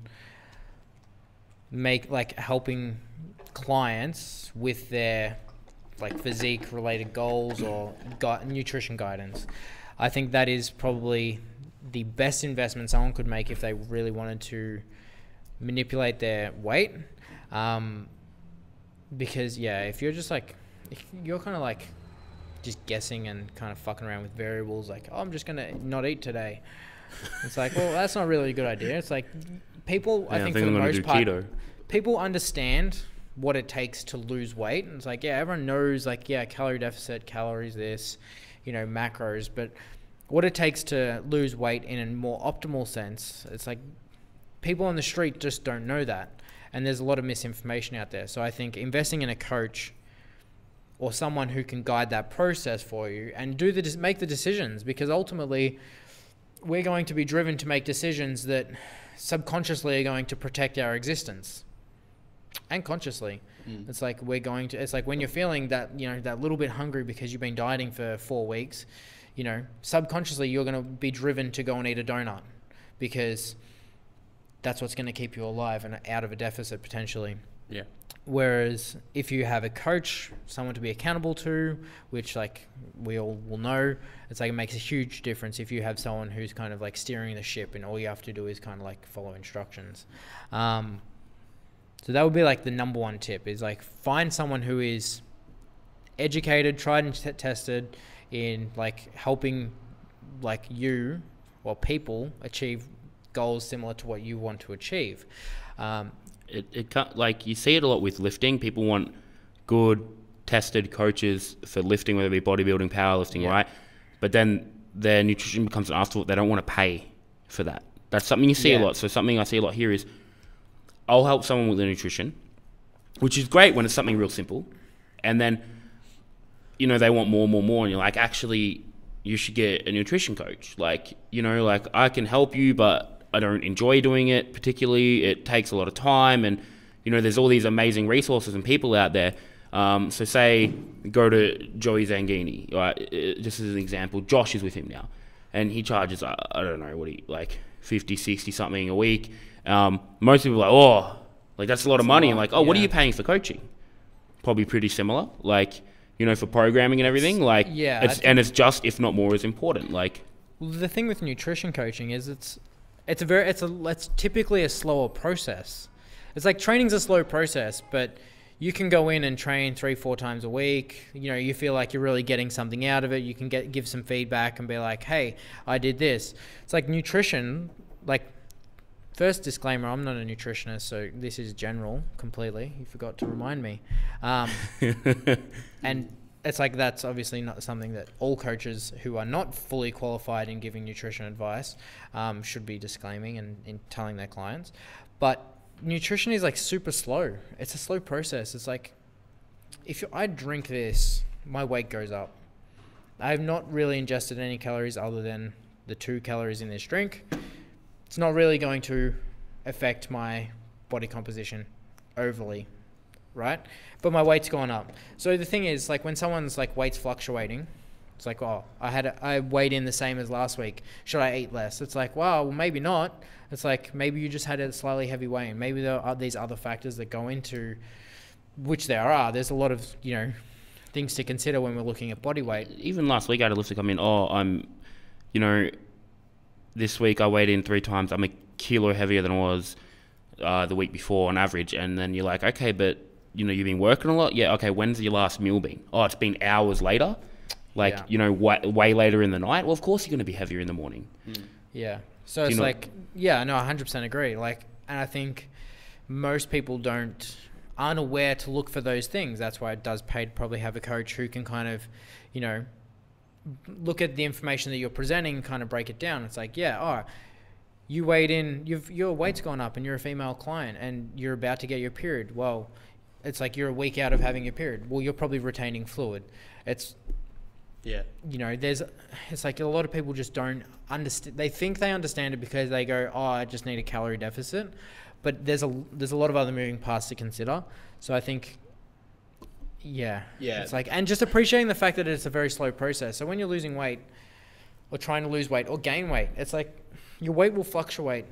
helping clients with their physique related goals or nutrition guidance. I think that is probably the best investment someone could make if they really wanted to manipulate their weight. Because if you're just if you're kind of just guessing and kind of fucking around with variables, I'm just gonna not eat today. It's like, well, that's not really a good idea. It's like people, I think for the most part, keto. People understand what it takes to lose weight. And it's like, everyone knows calorie deficit, calories, this, macros, but what it takes to lose weight in a more optimal sense, it's like people on the street just don't know that. And there's a lot of misinformation out there. So I think investing in a coach or someone who can guide that process for you and make the decisions, because ultimately we're going to be driven to make decisions that subconsciously are going to protect our existence and consciously. It's like it's like when you're feeling that, that little bit hungry because you've been dieting for 4 weeks, subconsciously you're going to be driven to go and eat a donut because that's what's going to keep you alive and out of a deficit potentially. Yeah. Whereas if you have a coach, someone to be accountable to, which like we all will know, it's like it makes a huge difference if you have someone who's kind of like steering the ship and all you have to do is kind of like follow instructions. So that would be like the number one tip, is like find someone who is educated, tried and tested in like helping like you or people achieve goals similar to what you want to achieve. It can't, like you see it a lot with lifting. People want good, tested coaches for lifting, whether it be bodybuilding, powerlifting, right? But then their nutrition becomes an afterthought. They don't want to pay for that. That's something you see a lot. So something I see a lot here is I'll help someone with the nutrition, which is great when it's something real simple. And then, you know, they want more. And you're like, actually, you should get a nutrition coach. Like, you know, like I can help you, but I don't enjoy doing it particularly. It takes a lot of time. And, you know, there's all these amazing resources and people out there. So say, go to Joey Zanghini, right? Just as an example, Josh is with him now. And he charges, I don't know, what like 50, 60 something a week. Most people are like, oh, like that's a lot of money. And like, oh, what are you paying for coaching? Probably pretty similar. Like, you know, for programming and everything. Like, it's just, if not more, as important. Like, well, the thing with nutrition coaching is it's typically a slower process. It's like training's a slow process, but you can go in and train 3-4 times a week. You know, you feel like you're really getting something out of it. You can give some feedback and be like, hey, I did this. It's like nutrition, like, first disclaimer, I'm not a nutritionist, so this is general completely. You forgot to remind me. And it's like that's obviously not something that all coaches who are not fully qualified in giving nutrition advice should be disclaiming and in telling their clients. But nutrition is like super slow. It's a slow process. It's like if I drink this, my weight goes up. I have not really ingested any calories other than the 2 calories in this drink. It's not really going to affect my body composition overly, right? But my weight's gone up. So the thing is, like when someone's like weight's fluctuating, it's like, oh, I weighed in the same as last week. Should I eat less? It's like, well, maybe not. It's like maybe you just had a slightly heavy weigh-in. Maybe there are these other factors that go into, which there are. There's a lot of, you know, things to consider when we're looking at body weight. Even last week I had a lifter come in, I'm, you know, this week I weighed in 3 times. I'm a kilo heavier than I was the week before on average. And then you're like, okay, but you know, you've been working a lot. Yeah. Okay. When's your last meal been? Oh, it's been hours later. Like, you know, way later in the night. Well, of course you're going to be heavier in the morning. Yeah. So it's like, yeah, no, 100% agree. Like, and I think most people aren't aware to look for those things. That's why it does pay to probably have a coach who can kind of, you know, look at the information that you're presenting and kind of break it down. It's like, you weighed in, your weight's gone up and you're a female client and you're about to get your period. Well, it's like you're a week out of having your period. Well, you're probably retaining fluid. You know, it's like a lot of people just don't understand. They think they understand it because they go, oh, I just need a calorie deficit. But there's a lot of other moving parts to consider. So I think, it's like, and just appreciating the fact that it's a very slow process. So when you're losing weight or trying to lose weight or gain weight, it's like your weight will fluctuate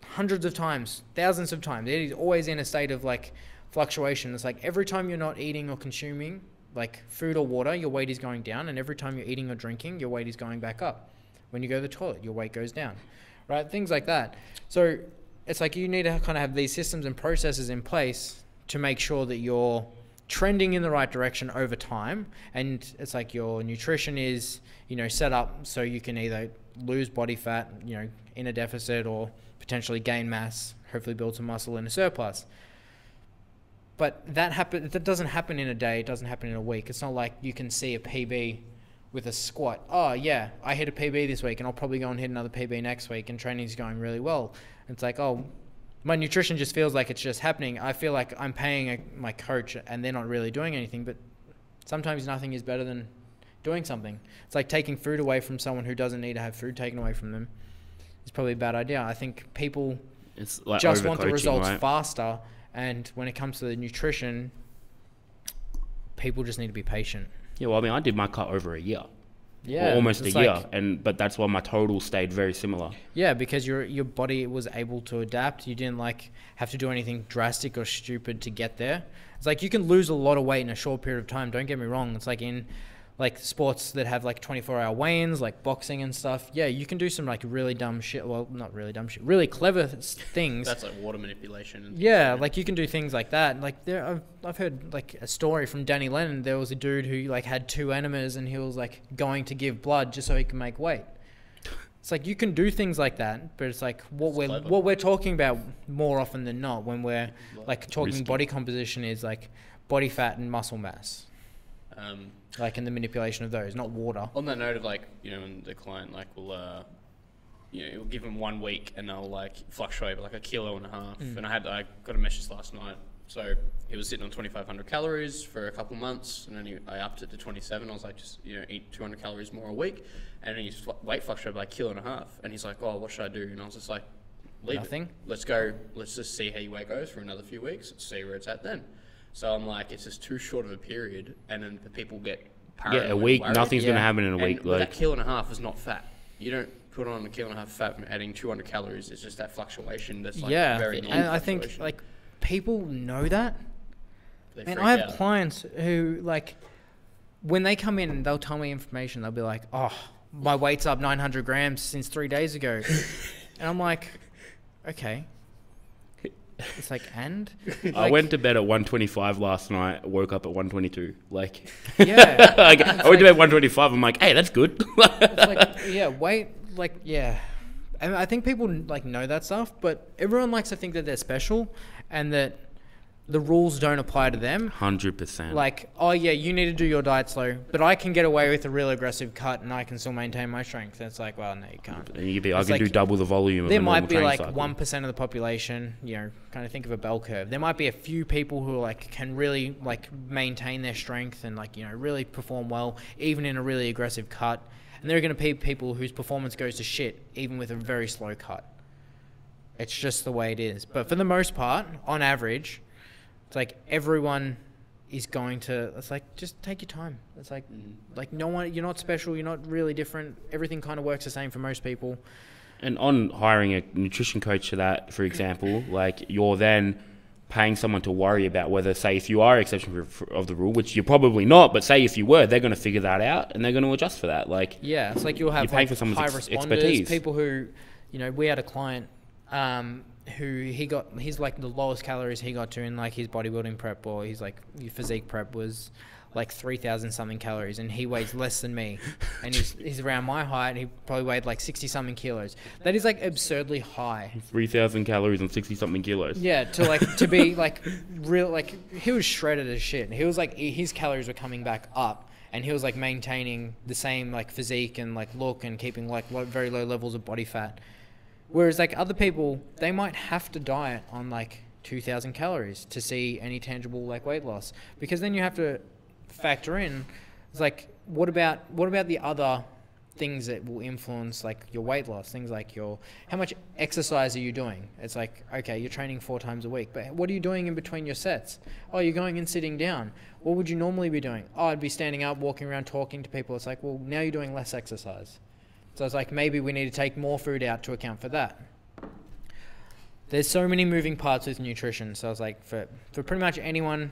hundreds of times, thousands of times. It is always in a state of like fluctuation. It's like every time you're not eating or consuming like food or water, your weight is going down. And every time you're eating or drinking, your weight is going back up. When you go to the toilet, your weight goes down, right? Things like that. So it's like you need to kind of have these systems and processes in place to make sure that you're trending in the right direction over time. And it's like your nutrition is, you know, set up so you can either lose body fat, you know, in a deficit or potentially gain mass, hopefully build some muscle in a surplus. But that doesn't happen in a day. It doesn't happen in a week. It's not like you can see a PB with a squat. Oh yeah, I hit a PB this week and I'll probably go and hit another PB next week and training's going really well. It's like, oh, my nutrition just feels like it's just happening. I feel like I'm paying my coach and they're not really doing anything, but sometimes nothing is better than doing something. It's like taking food away from someone who doesn't need to have food taken away from them. It's probably a bad idea. I think people like just want the results right? faster. And when it comes to the nutrition, people just need to be patient. Yeah, well, I mean, I did my cut over a year. Yeah, or almost a it's year, like- but that's why my total stayed very similar. Yeah, because your body was able to adapt. You didn't like have to do anything drastic or stupid to get there. It's like you can lose a lot of weight in a short period of time. Don't get me wrong. It's like in like sports that have like 24-hour weigh-ins, like boxing and stuff. Yeah, you can do some like really dumb shit. Well, not really dumb shit. Really clever things. That's like water manipulation. And Yeah, like you can do things like that. Like I've heard like a story from Danny Lennon. There was a dude who like had 2 enemas and he was like going to give blood just so he can make weight. It's like you can do things like that, but it's like what we're talking about more often than not when we're like talking Risky. body composition is like body fat and muscle mass, like in the manipulation of those, not water. On that note of like, you know, when the client like will, you know, you'll give them 1 week and they'll like fluctuate like 1.5 kilos. And I got a message last night. So he was sitting on 2,500 calories for a couple months, and then I upped it to 27. I was like, just, you know, eat 200 calories more a week, and then his weight fluctuated by 1.5 kilos. And he's like, oh, what should I do? And I was just like, leave Nothing. it. Let's go. Let's just see how your weight goes for another few weeks. See where it's at then. So I'm like, it's just too short of a period, and then the people get paranoid. Yeah, a week, worried. nothing's going to happen in a week. And Like, that 1.5 kilos is not fat. You don't put on 1.5 kilos fat from adding 200 calories. It's just that fluctuation that's like very normal. And I think like people know that. They And freak I have out. clients who like when they come in and they'll tell me information, they'll be like, oh, my weight's up 900 grams since 3 days ago. And I'm like, okay. It's like, and? I Like, went to bed at 125 last night, woke up at 122. Like, Yeah. like It's I went to like- bed 125. I'm like, hey, that's good. It's like, yeah, weight, like, yeah. And I think people like know that stuff, but everyone likes to think that they're special and that the rules don't apply to them. 100%. Like, oh yeah, you need to do your diet slow, but I can get away with a real aggressive cut and I can still maintain my strength. And it's like, well, no, you can't. and you could be, I It's can like- do double the volume of There a normal might be training like cycle. 1% of the population, you know, kind of think of a bell curve. There might be a few people who like can really like maintain their strength and like, you know, really perform well, even in a really aggressive cut. And there are going to be people whose performance goes to shit, even with a very slow cut. It's just the way it is. But for the most part, on average, it's like everyone is going to, it's like, just take your time. It's like no one, you're not special, you're not really different. Everything kind of works the same for most people. And on hiring a nutrition coach for that, for example, like you're then paying someone to worry about whether, say, if you are exception of the rule, which you're probably not, but say if you were, they're going to figure that out and they're going to adjust for that. Like, Yeah, it's like you'll have You're paying like for someone's high responders, expertise. people who, you know, we had a client who he's like the lowest calories he got to in like his bodybuilding prep or his like physique prep was like 3,000 something calories, and he weighs less than me, and he's around my height, and he probably weighed like 60 something kilos. That is like absurdly high. 3,000 calories and 60 something kilos. Yeah, to be like real, like he was shredded as shit. He was like, his calories were coming back up, and he was like maintaining the same like physique and like look and keeping like very low levels of body fat. Whereas like other people, they might have to diet on like 2,000 calories to see any tangible like weight loss, because then you have to factor in, it's like, what about the other things that will influence like your weight loss, things like how much exercise are you doing? It's like, okay, you're training 4 times a week, but what are you doing in between your sets? Oh, you're going and sitting down. What would you normally be doing? Oh, I'd be standing up, walking around, talking to people. It's like, well, now you're doing less exercise. So it's like, maybe we need to take more food out to account for that. There's so many moving parts with nutrition. So it's like, for pretty much anyone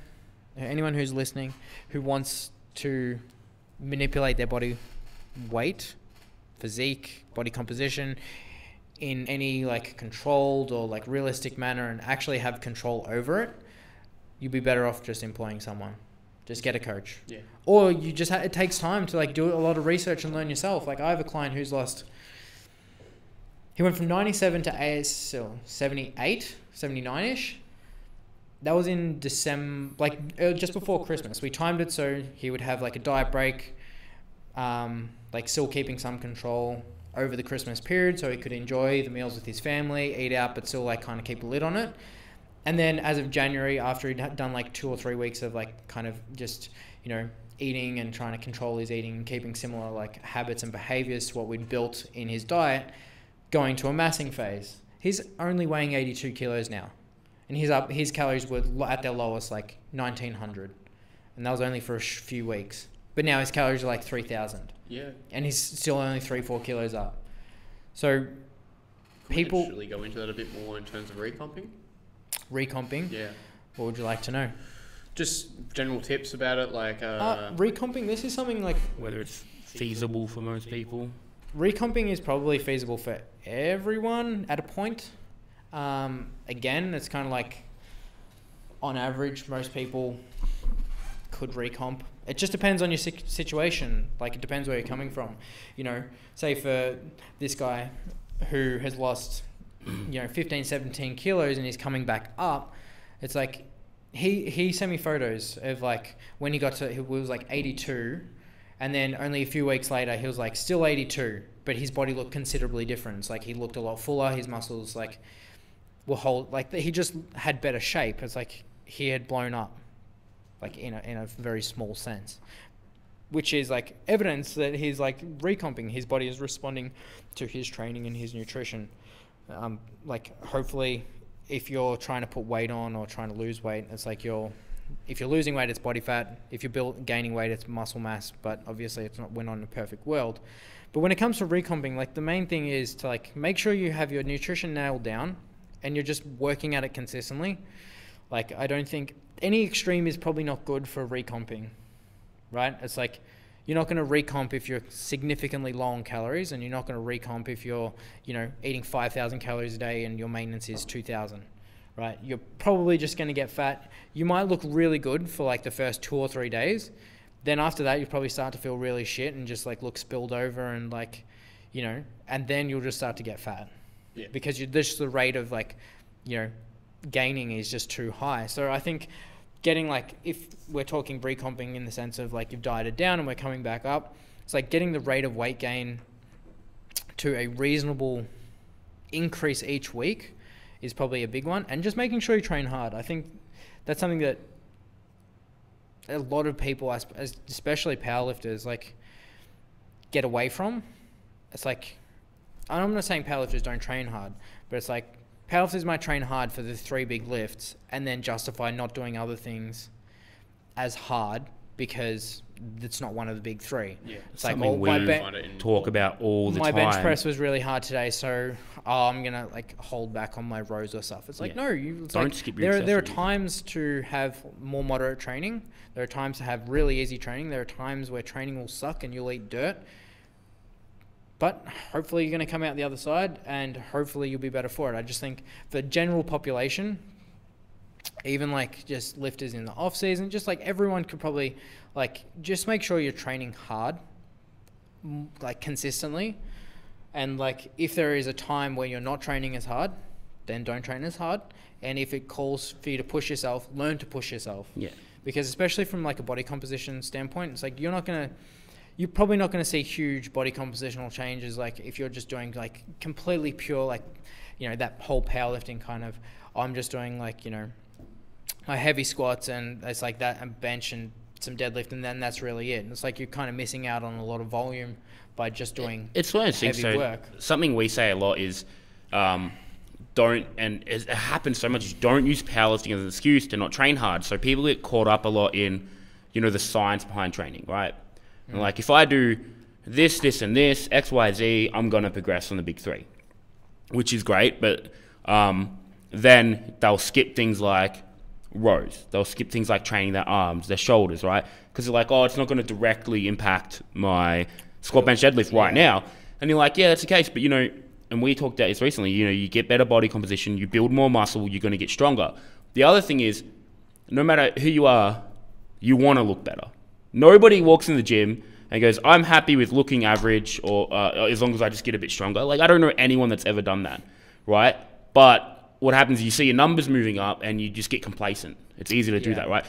who's listening who wants to manipulate their body weight, physique, body composition in any like controlled or like realistic manner and actually have control over it, you'd be better off just employing someone. Just get a coach. Yeah. Or you just it takes time to like do a lot of research and learn yourself. Like I have a client who's he went from 97 to ASL 78, 79-ish. That was in December, like just before Christmas. We timed it so he would have like a diet break, like still keeping some control over the Christmas period so he could enjoy the meals with his family, eat out, but still like kind of keep a lid on it. And then as of January, after he'd done like 2 or 3 weeks of like kind of just, you know, eating and trying to control his eating and keeping similar like habits and behaviors to what we'd built in his diet, going to a massing phase. He's only weighing 82 kilos now. And his calories were at their lowest, like 1,900. And that was only for a few weeks. but now his calories are like 3,000. Yeah. And he's still only 3-4 kilos up. So people actually go into that a bit more in terms of recomping. Recomping. Yeah. What would you like to know? Just general tips about it, like recomping. This is something like Whether it's feasible for most people. recomping is probably feasible for everyone at a point. Again, it's kind of like on average, most people could recomp. It just depends on your situation. Like, it depends where you're coming from. You know, say for this guy who has lost, 15, 17 kilos and he's coming back up, it's like he sent me photos of like when he got to, he was like 82, and then only a few weeks later he was like still 82, but his body looked considerably different. It's like he looked a lot fuller, his muscles like were he just had better shape. It's like he had blown up, like in a very small sense, which is like evidence that he's like recomping. His body is responding to his training and his nutrition. Like hopefully, if you're trying to put weight on or trying to lose weight, it's like if you're losing weight, it's body fat. If you're gaining weight, it's muscle mass. But obviously, we're not in a perfect world. But when it comes to recomping, like the main thing is to like make sure you have your nutrition nailed down, and you're just working at it consistently. Like, I don't think any extreme is probably not good for recomping, right? It's like you're not going to recomp if you're significantly low on calories, and you're not going to recomp if you're, eating 5,000 calories a day and your maintenance is 2,000, right? You're probably just going to get fat. You might look really good for like the first 2 or 3 days. Then after that, you probably start to feel really shit and just like look spilled over and like, and then you'll just start to get fat. Yeah. Because just the rate of like, gaining is just too high. So I think getting like, if we're talking recomping in the sense of like you've dieted down and we're coming back up, it's like getting the rate of weight gain to a reasonable increase each week is probably a big one. And just making sure you train hard. I think that's something that a lot of people, especially powerlifters, like get away from. It's like, I'm not saying powerlifters don't train hard, but it's like powerlifters might train hard for the 3 big lifts and then justify not doing other things as hard because it's not one of the big 3. Yeah. It's like, talk about all the time. My bench press was really hard today, so I'm gonna like hold back on my rows or stuff. It's like, no, don't skip your accessories. There are times to have more moderate training. There are times to have really easy training. There are times where training will suck and you'll eat dirt. But hopefully you're going to come out the other side and hopefully you'll be better for it. I just think for the general population, even like just lifters in the off season, just like everyone could probably like just make sure you're training hard, like consistently. And like if there is a time where you're not training as hard, then don't train as hard. And if it calls for you to push yourself, learn to push yourself. Yeah. Because especially from like a body composition standpoint, it's like you're probably not going to see huge body compositional changes like if you're just doing like completely pure like that whole powerlifting kind of, I'm just doing like my heavy squats and it's like that and bench and some deadlift and then that's really it. And it's like you're kind of missing out on a lot of volume by just doing heavy work. Something we say a lot is it happens so much, don't use powerlifting as an excuse to not train hard. So people get caught up a lot in the science behind training, right? And like, if I do this, this, and this, X, Y, Z, I'm going to progress on the big 3, which is great. But then they'll skip things like rows. They'll skip things like training their arms, their shoulders, right? Because they're like, oh, it's not going to directly impact my squat, bench, deadlift right now. And you're like, yeah, that's the case. But, and we talked about this recently, you get better body composition, you build more muscle, you're going to get stronger. The other thing is, no matter who you are, you want to look better. Nobody walks in the gym and goes, I'm happy with looking average or as long as I just get a bit stronger. Like, I don't know anyone that's ever done that, right? But what happens is you see your numbers moving up and you just get complacent. It's easy to do that, right?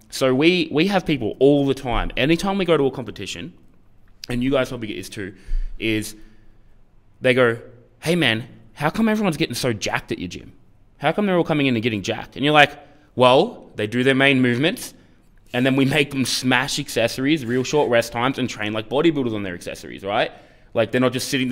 So we have people all the time. Anytime we go to a competition, and you guys probably get this too, is they go, hey man, how come everyone's getting so jacked at your gym? How come they're all coming in and getting jacked? And you're like, well, they do their main movements, and then we make them smash accessories, real short rest times, and train like bodybuilders on their accessories, right? Like they're not just sitting,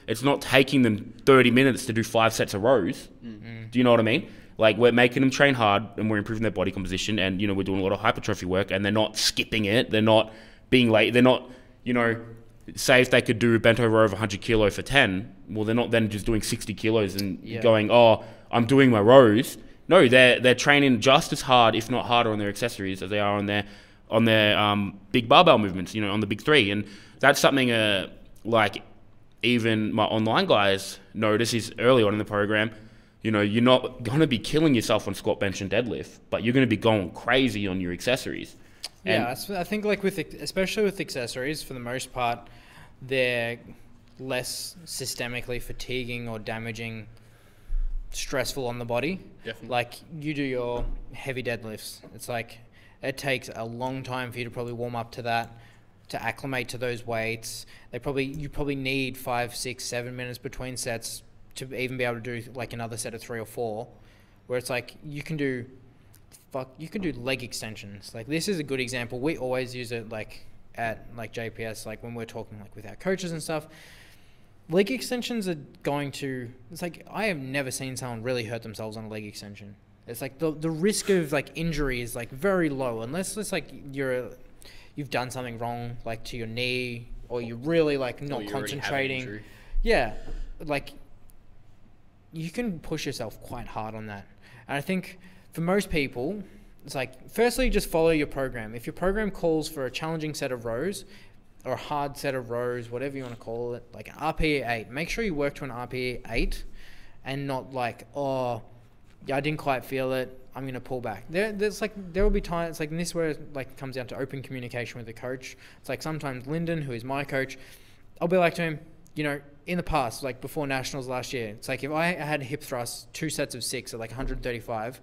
it's not taking them 30 minutes to do 5 sets of rows. Mm-hmm. Do you know what I mean? Like, we're making them train hard and we're improving their body composition, and, you know, we're doing a lot of hypertrophy work, and they're not skipping it. They're not being late. They're not, you know, say if they could do a bent over 100 kilo for 10, well, they're not then just doing 60 kilos and going, oh, I'm doing my rows. No, they're training just as hard, if not harder, on their accessories as they are on their big barbell movements, you know, on the big three. And that's something like even my online guys notice is early on in the program, you know, you're not going to be killing yourself on squat, bench, and deadlift, but you're going to be going crazy on your accessories. Yeah, I think like especially with accessories, for the most part, they're less systemically fatiguing or damaging, stressful on the body. Definitely. Like, you do your heavy deadlifts. It's like, it takes a long time for you to probably warm up to that, to acclimate to those weights. You probably need 5, 6, 7 minutes between sets to even be able to do like another set of 3 or 4, where it's like you can do leg extensions. Like, this is a good example. We always use it like at like JPS, like when we're talking like with our coaches and stuff. Leg extensions are it's like, I have never seen someone really hurt themselves on a leg extension. It's like the risk of like injury is like very low, unless it's like you've done something wrong, like to your knee, or you're really like not concentrating. Yeah, like you can push yourself quite hard on that. And I think for most people, it's like, firstly, just follow your program. If your program calls for a challenging set of rows or a hard set of rows, whatever you want to call it, like an RPE 8, make sure you work to an RPE 8 and not like, oh, yeah, I didn't quite feel it, I'm going to pull back. There will be times, like, and this is where it like comes down to open communication with the coach. It's like, sometimes Lyndon, who is my coach, I'll be like to him, you know, in the past, like before nationals last year, it's like, if I had hip thrusts, 2 sets of 6 at like 135,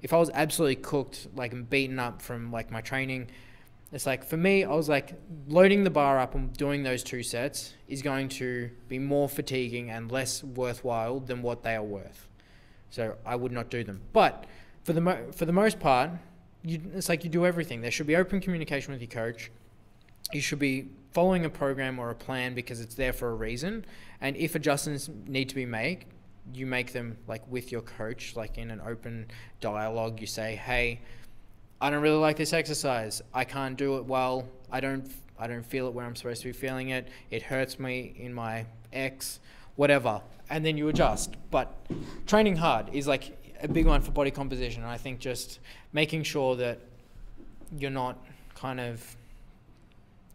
if I was absolutely cooked, like, and beaten up from like my training, it's like, for me, I was like, loading the bar up and doing those 2 sets is going to be more fatiguing and less worthwhile than what they are worth. So I would not do them. But for the most part, it's like, you do everything. There should be open communication with your coach. You should be following a program or a plan because it's there for a reason. And if adjustments need to be made, you make them like with your coach, like in an open dialogue. You say, hey, I don't really like this exercise. I can't do it well. I don't feel it where I'm supposed to be feeling it. It hurts me in my X, whatever. And then you adjust. But training hard is like a big one for body composition. And I think just making sure that you're not kind of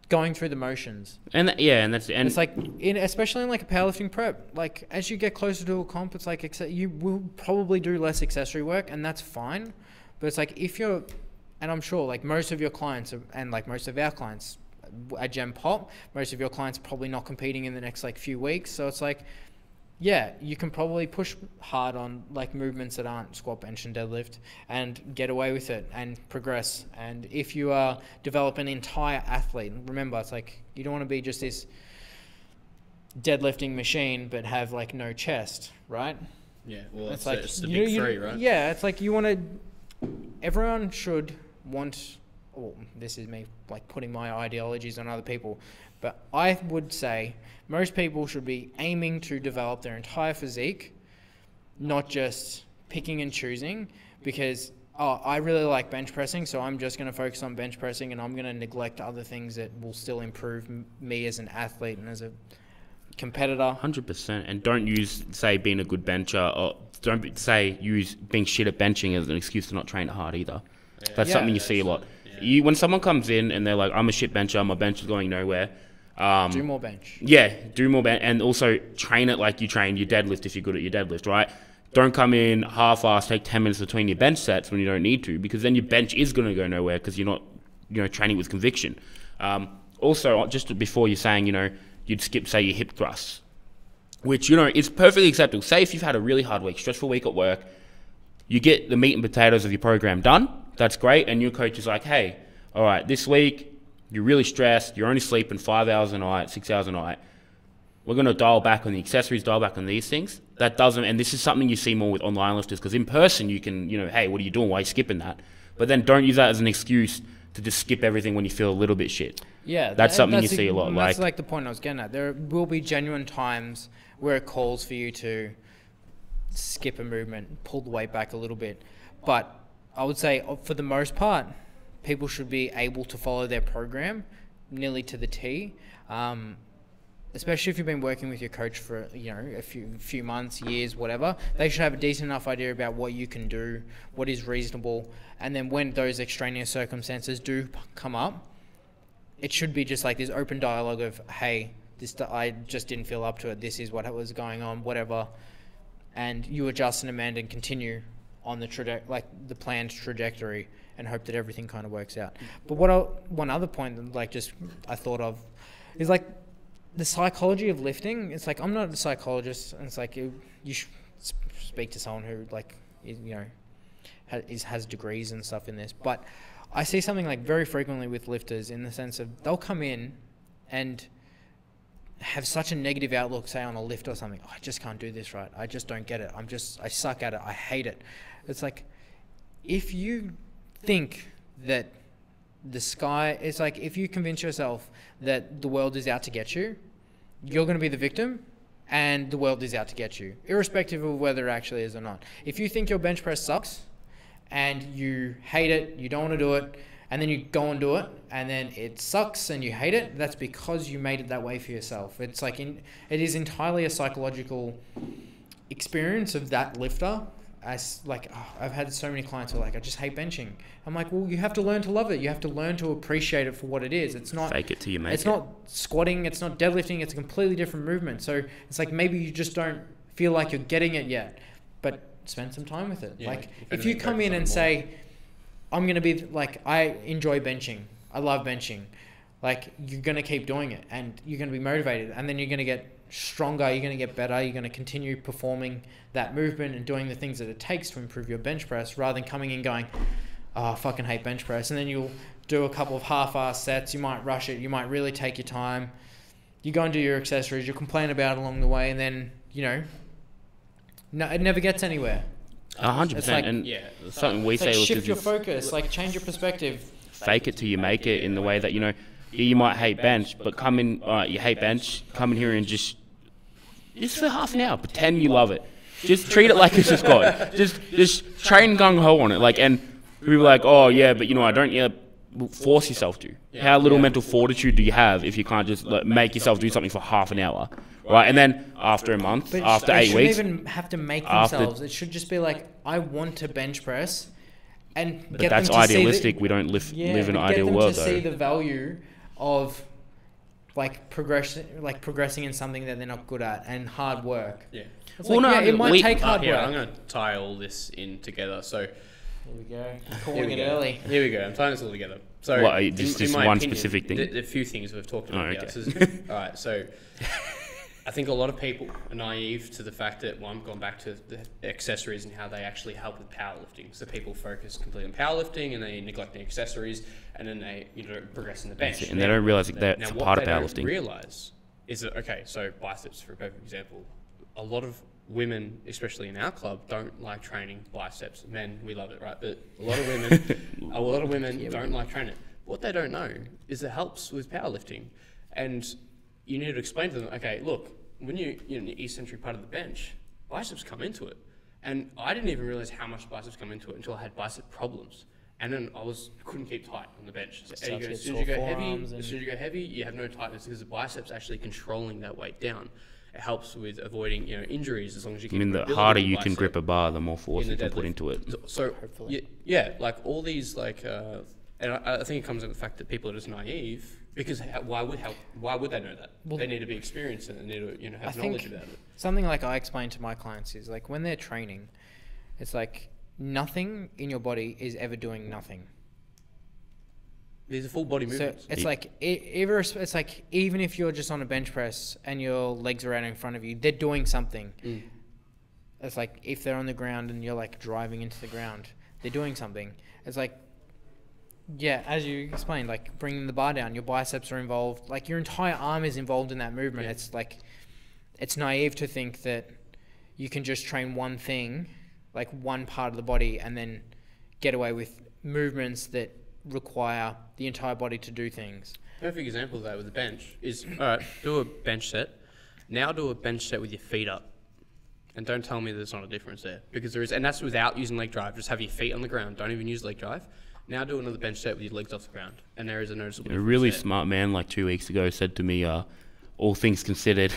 going through the motions. And it's like, especially in like a powerlifting prep, like as you get closer to a comp, it's like you will probably do less accessory work, and that's fine. But it's like, and I'm sure like most of your clients and like most of our clients at Gem Pop, most of your clients are probably not competing in the next like few weeks. So it's like, yeah, you can probably push hard on like movements that aren't squat, bench, and deadlift and get away with it and progress. And if you develop an entire athlete, remember, it's like, you don't want to be just this deadlifting machine but have like no chest, right? Yeah, well, it's like, it's the big three, right? Yeah, it's like, everyone should want, this is me like putting my ideologies on other people, but I would say most people should be aiming to develop their entire physique, not just picking and choosing because, I really like bench pressing, so I'm just going to focus on bench pressing and I'm going to neglect other things that will still improve me as an athlete and as a competitor. 100%. And don't use, say, being a good bencher, or don't use being shit at benching as an excuse to not train hard either. Yeah. That's something you see a lot. Yeah. When someone comes in and they're like, I'm a shit bencher, my bench is going nowhere. Do more bench. Yeah, do more bench. And also train it like you train your deadlift if you're good at your deadlift, right? Don't come in half-assed, take 10 minutes between your bench sets when you don't need to, because then your bench is going to go nowhere because you're not, training with conviction. Also, just before you're saying, you'd skip, say, your hip thrusts, which, is perfectly acceptable. Say if you've had a really hard week, stressful week at work, you get the meat and potatoes of your program done. That's great. And your coach is like, hey, all right, this week, you're really stressed. You're only sleeping 5 hours a night, 6 hours a night. We're going to dial back on the accessories, dial back on these things. That doesn't, and this is something you see more with online lifters, because in person you can, hey, what are you doing? Why are you skipping that? But then don't use that as an excuse to just skip everything when you feel a little bit shit. Yeah. That's something you see a lot. That's like the point I was getting at. There will be genuine times where it calls for you to skip a movement, pull the weight back a little bit. But I would say for the most part, people should be able to follow their program nearly to the T. Especially if you've been working with your coach for a few months, years, whatever. They should have a decent enough idea about what you can do, what is reasonable, and then when those extraneous circumstances do come up, it should be just like this open dialogue of, hey, I just didn't feel up to it. This is what was going on, whatever, and you adjust and amend and continue on the planned trajectory and hope that everything kind of works out. But one other point that I thought of is like the psychology of lifting. It's like, I'm not a psychologist, and it's like you should speak to someone who has degrees and stuff in this. But I see something like very frequently with lifters in the sense of they'll come in and have such a negative outlook, say on a lift or something. I just can't do this right. I just don't get it. I suck at it. I hate it. It's like, if you think that it's like, if you convince yourself that the world is out to get you, you're going to be the victim and the world is out to get you, irrespective of whether it actually is or not. If you think your bench press sucks and you hate it, you don't want to do it, and then you go and do it, and then it sucks and you hate it, that's because you made it that way for yourself. It's like, it is entirely a psychological experience of that lifter. I've had so many clients who are like, I just hate benching. I'm like, well, you have to learn to love it. You have to learn to appreciate it for what it is. It's not fake it till you make it. It's not squatting. It's not deadlifting. It's a completely different movement. So it's like, maybe you just don't feel like you're getting it yet, but spend some time with it. Yeah, like if you come in and say, I'm going to be like, I enjoy benching. I love benching. Like, you're going to keep doing it and you're going to be motivated, and then you're going to get stronger, you're going to get better, you're going to continue performing that movement and doing the things that it takes to improve your bench press, rather than coming in going, oh, I fucking hate bench press. And then you'll do a couple of half-ass sets, you might rush it, you might really take your time, you go and do your accessories, you complain about it along the way, and then, it never gets anywhere. 100%. Like, and something we say, shift your focus, like change your perspective. Fake it till you make it, in the way that, you might hate bench, but come in, you hate bench, come in here and just for half an hour, pretend you love it. Just treat it like it's a squat. Just train gung-ho on it. Like, and people are like, oh yeah, but I don't. Yeah, force yourself to. How little mental fortitude do you have if you can't just make yourself do something for half an hour, right? And then after a month, after 8 weeks, they shouldn't even have to make themselves. It should just be like, I want to bench press, and but get that's them to idealistic. See we don't live in an ideal world, though. Get them to see the value of progressing in something that they're not good at, and hard work. Yeah. It might take hard work. I'm going to tie all this in together. So here we go. Calling it early. Here we go. I'm tying this all together. So just one opinion, specific thing? The few things we've talked about. Okay. All right. So I think a lot of people are naive to the fact that, I'm going back to the accessories and how they actually help with powerlifting. So people focus completely on powerlifting and they neglect the accessories, and then they progress in the bench. And they don't realize that that's part of powerlifting. What they don't realize is that, okay, so biceps, for a perfect example, a lot of women, especially in our club, don't like training biceps. Men, we love it, right? But a lot of women don't like training it. What they don't know is it helps with powerlifting. And you need to explain to them, okay, look, when you're in the eccentric part of the bench, biceps come into it. And I didn't even realize how much biceps come into it until I had bicep problems. And then couldn't keep tight on the bench. So as soon as you go heavy, you have no tightness because the biceps actually controlling that weight down. It helps with avoiding injuries as long as you keep. The harder you can grip a bar, the more force you can put into it. So like all these and I think it comes in the fact that people are just naive, because why would they know that? Well, they need to be experienced and they need to have knowledge about it. Something like I explain to my clients is like, when they're training, it's like nothing in your body is ever doing nothing. These are full body movements. So it's like even if you're just on a bench press and your legs are out in front of you, they're doing something. It's like if they're on the ground and you're like driving into the ground, they're doing something. It's like, yeah, as you explained, like bringing the bar down, your biceps are involved. Like your entire arm is involved in that movement. Yeah. It's like, it's naive to think that you can just train one thing, like one part of the body, and then get away with movements that require the entire body to do things. Perfect example of that with the bench is, all right, do a bench set. Now do a bench set with your feet up. And don't tell me there's not a difference there, because there is, and that's without using leg drive. Just have your feet on the ground. Don't even use leg drive. Now do another bench set with your legs off the ground, and there is a noticeable difference. A really there. smart man like 2 weeks ago said to me, all things considered,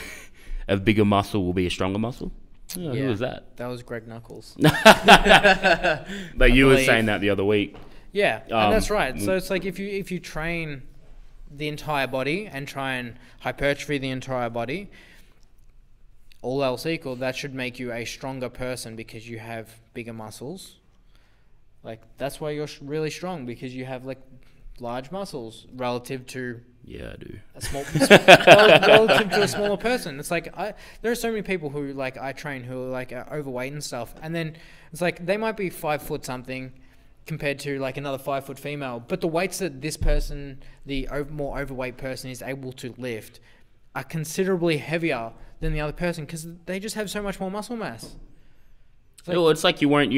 a bigger muscle will be a stronger muscle. Oh, who was that? That was Greg Knuckles. But you were saying that the other week. Yeah, and that's right. So it's like if you train the entire body and try and hypertrophy the entire body, all else equal, that should make you a stronger person because you have bigger muscles. Like, that's why you're really strong, because you have like large muscles relative to Yeah, I do. a small relative to a smaller person. It's like there are so many people who like I train who are like overweight and stuff, and then it's like they might be 5 foot something compared to like another 5 foot female, but the weights that this person, the more overweight person, is able to lift are considerably heavier than the other person because they just have so much more muscle mass. It's like you won't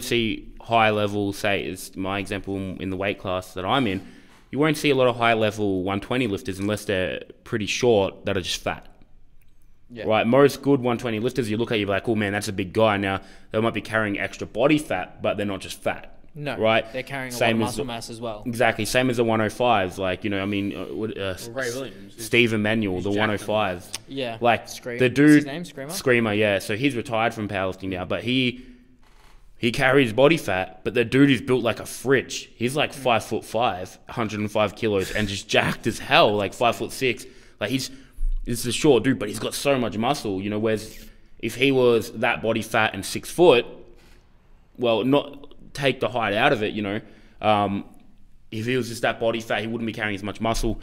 see high level, say, is my example in the weight class that I'm in, you won't see a lot of high level 120 lifters unless they're pretty short that are just fat. Yeah. Right? Most good 120 lifters, you look at, you're like, oh man, that's a big guy. Now, they might be carrying extra body fat, but they're not just fat. No, right? They're carrying a lot of muscle mass as well. Exactly. Same as the 105s. Like, Ray Williams. Steve Emanuel, the 105s. Yeah. Like, the dude... What's his name? Screamer? Screamer, yeah. So he's retired from powerlifting now, but he carries body fat, but the dude is built like a fridge. He's like 5'5", 105 kilos, and just jacked as hell, like 5'6". Like, he's a short dude, but he's got so much muscle, you know, whereas if he was that body fat and 6 foot, well, not... take the height out of it, you know. If he was just that body fat, he wouldn't be carrying as much muscle.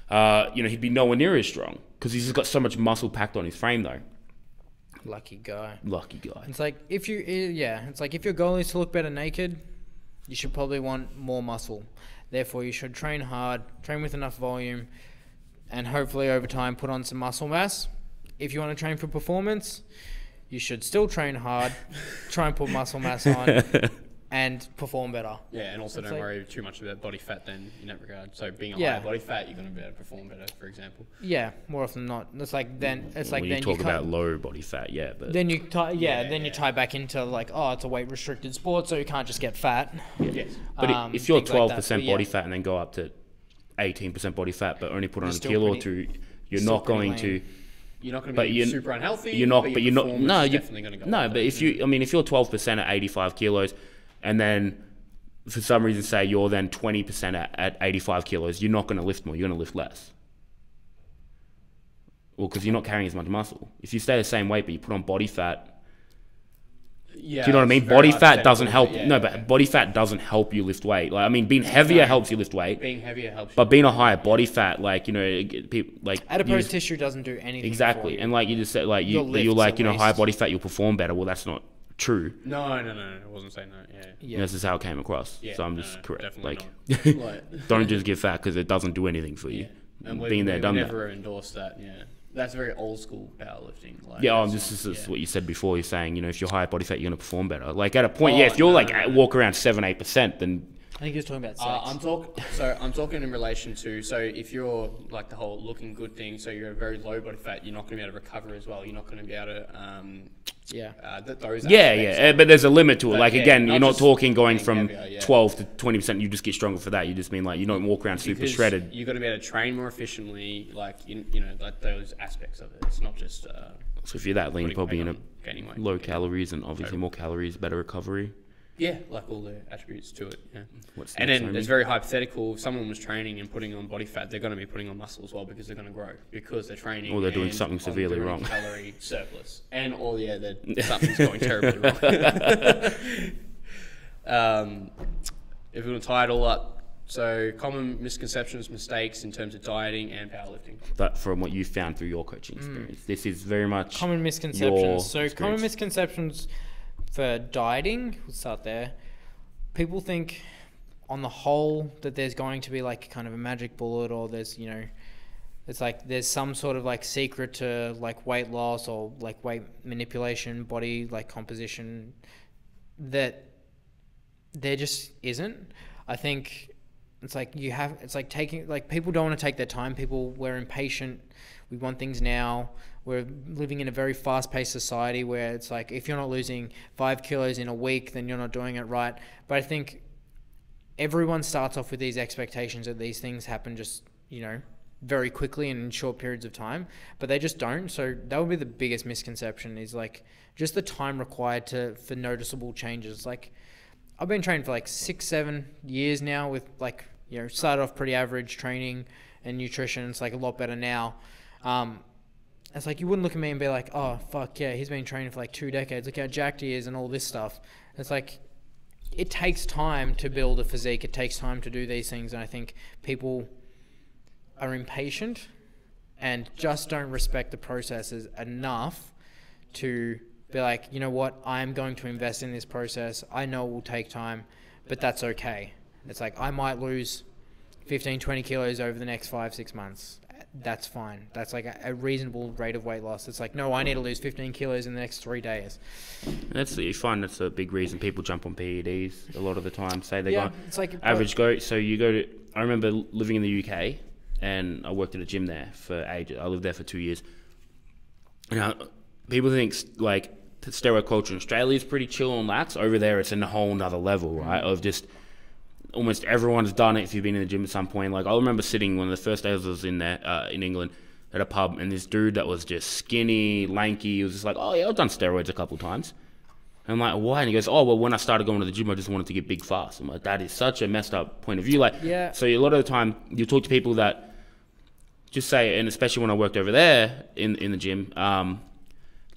He'd be nowhere near as strong because he's just got so much muscle packed on his frame, though. Lucky guy. It's like if your goal is to look better naked, you should probably want more muscle. Therefore, you should train hard, train with enough volume, and hopefully over time put on some muscle mass. If you want to train for performance, you should still train hard, try and put muscle mass on, and perform better. Yeah, and also don't worry too much about body fat then in that regard. So being a higher body fat, you're going to be able to perform better, for example. Yeah, more often than not. It's like then you talk about low body fat, yeah, but then you tie back into like, oh, it's a weight restricted sport, so you can't just get fat. Yeah. Yes. But if you're 12% body fat and then go up to 18% body fat, but only put on a kilo or two, you're not going to. You're not going to be super unhealthy. You're not, but you're not. No, you're definitely going to go. No, but if you're 12% at 85 kilos, and then for some reason say you're then 20% at 85 kilos, you're not going to lift more. You're going to lift less. Well, because you're not carrying as much muscle. If you stay the same weight but you put on body fat. Yeah, do you know what I mean? Body fat doesn't help. Body fat doesn't help you lift weight. Like, I mean, being heavier helps you lift weight. Being heavier helps. But being a higher body fat, like, you know, people like adipose tissue doesn't do anything. Exactly, and like you just said, like you're like, you know, higher body fat, you'll perform better. Well, that's not true. No, I wasn't saying that. Yeah. This is how it came across. Yeah, so I'm just correct. Like, not. Don't just get fat because it doesn't do anything for you. And being there, done that. Never endorsed that. Yeah. That's very old school powerlifting. Like, this is what you said before. You're saying, you know, if you're higher body fat, you're going to perform better. Like, at a point, if you're walk around 7-8%, then... I think he was talking about sex. I'm talking in relation to, so if you're like the whole looking good thing, so you're a very low body fat, you're not going to be able to recover as well. You're not going to be able to, those but there's a limit to it. Like, again, you're not talking going from 12 to 20%. You just get stronger for that. You just mean like you don't walk around super shredded. You've got to be able to train more efficiently, like, you know, like those aspects of it. It's not just... so if you're that lean, probably in a low calories and obviously more calories, better recovery. Yeah, like all the attributes to it. Yeah. And then it's very hypothetical. If someone was training and putting on body fat, they're going to be putting on muscle as well because they're going to grow because they're training. Or they're doing something severely wrong. Calorie surplus, and something's going terribly wrong. If we want to tie it all up, so common misconceptions, mistakes in terms of dieting and powerlifting. That from what you found through your coaching experience, this is very much common misconceptions. So common misconceptions. For dieting, we'll start there. People think on the whole that there's going to be like kind of a magic bullet, or there's, you know, it's like there's some sort of like secret to like weight loss or like weight manipulation, body like composition, that there just isn't. I think it's like people don't want to take their time. We're impatient We want things now. We're living in a very fast-paced society where it's like, if you're not losing 5 kilos in a week, then you're not doing it right. But I think everyone starts off with these expectations that these things happen just, very quickly and in short periods of time, but they just don't. So that would be the biggest misconception, is like just the time required for noticeable changes. Like, I've been training for like 6-7 years now with like, started off pretty average training and nutrition. It's like a lot better now. It's like, you wouldn't look at me and be like, oh fuck yeah, he's been training for like 2 decades, look how jacked he is and all this stuff. It's like, it takes time to build a physique. It takes time to do these things. And I think people are impatient and just don't respect the processes enough to be like, you know what, I'm going to invest in this process. I know it will take time, but that's okay. It's like, I might lose 15, 20 kilos over the next 5-6 months. That's fine. That's like a reasonable rate of weight loss. It's like, no, I need to lose 15 kilos in the next 3 days. You find that's a big reason people jump on PEDs a lot of the time. Say they go it's like average go. So you go to, I remember living in the UK and I worked at a gym there for ages. I lived there for 2 years. People think like steroid culture in Australia is pretty chill and lax. Over there, it's in a whole nother level, right? Of just almost everyone's done it if you've been in the gym at some point. Like, I remember sitting one of the first days I was in there in England at a pub, and this dude that was just skinny, lanky, he was just like, oh yeah, I've done steroids a couple times. And I'm like, why? And he goes, oh, well, when I started going to the gym, I just wanted to get big fast. I'm like, that is such a messed up point of view. Like, yeah. So a lot of the time, you talk to people that just say, and especially when I worked over there in the gym,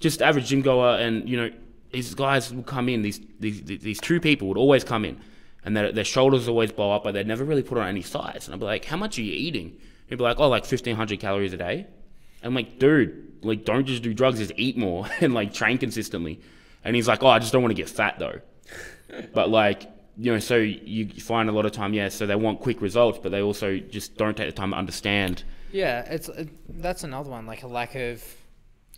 just average gym goer, and these guys will come in. These two people would always come in, and their shoulders always blow up, but they'd never really put on any size. And I'd be like, how much are you eating? He'd be like, oh, like 1,500 calories a day. And I'm like, dude, like, don't just do drugs, just eat more and like train consistently. And he's like, oh, I just don't want to get fat though. But like, so you find a lot of time, so they want quick results, but they also just don't take the time to understand. Yeah, that's another one, like a lack of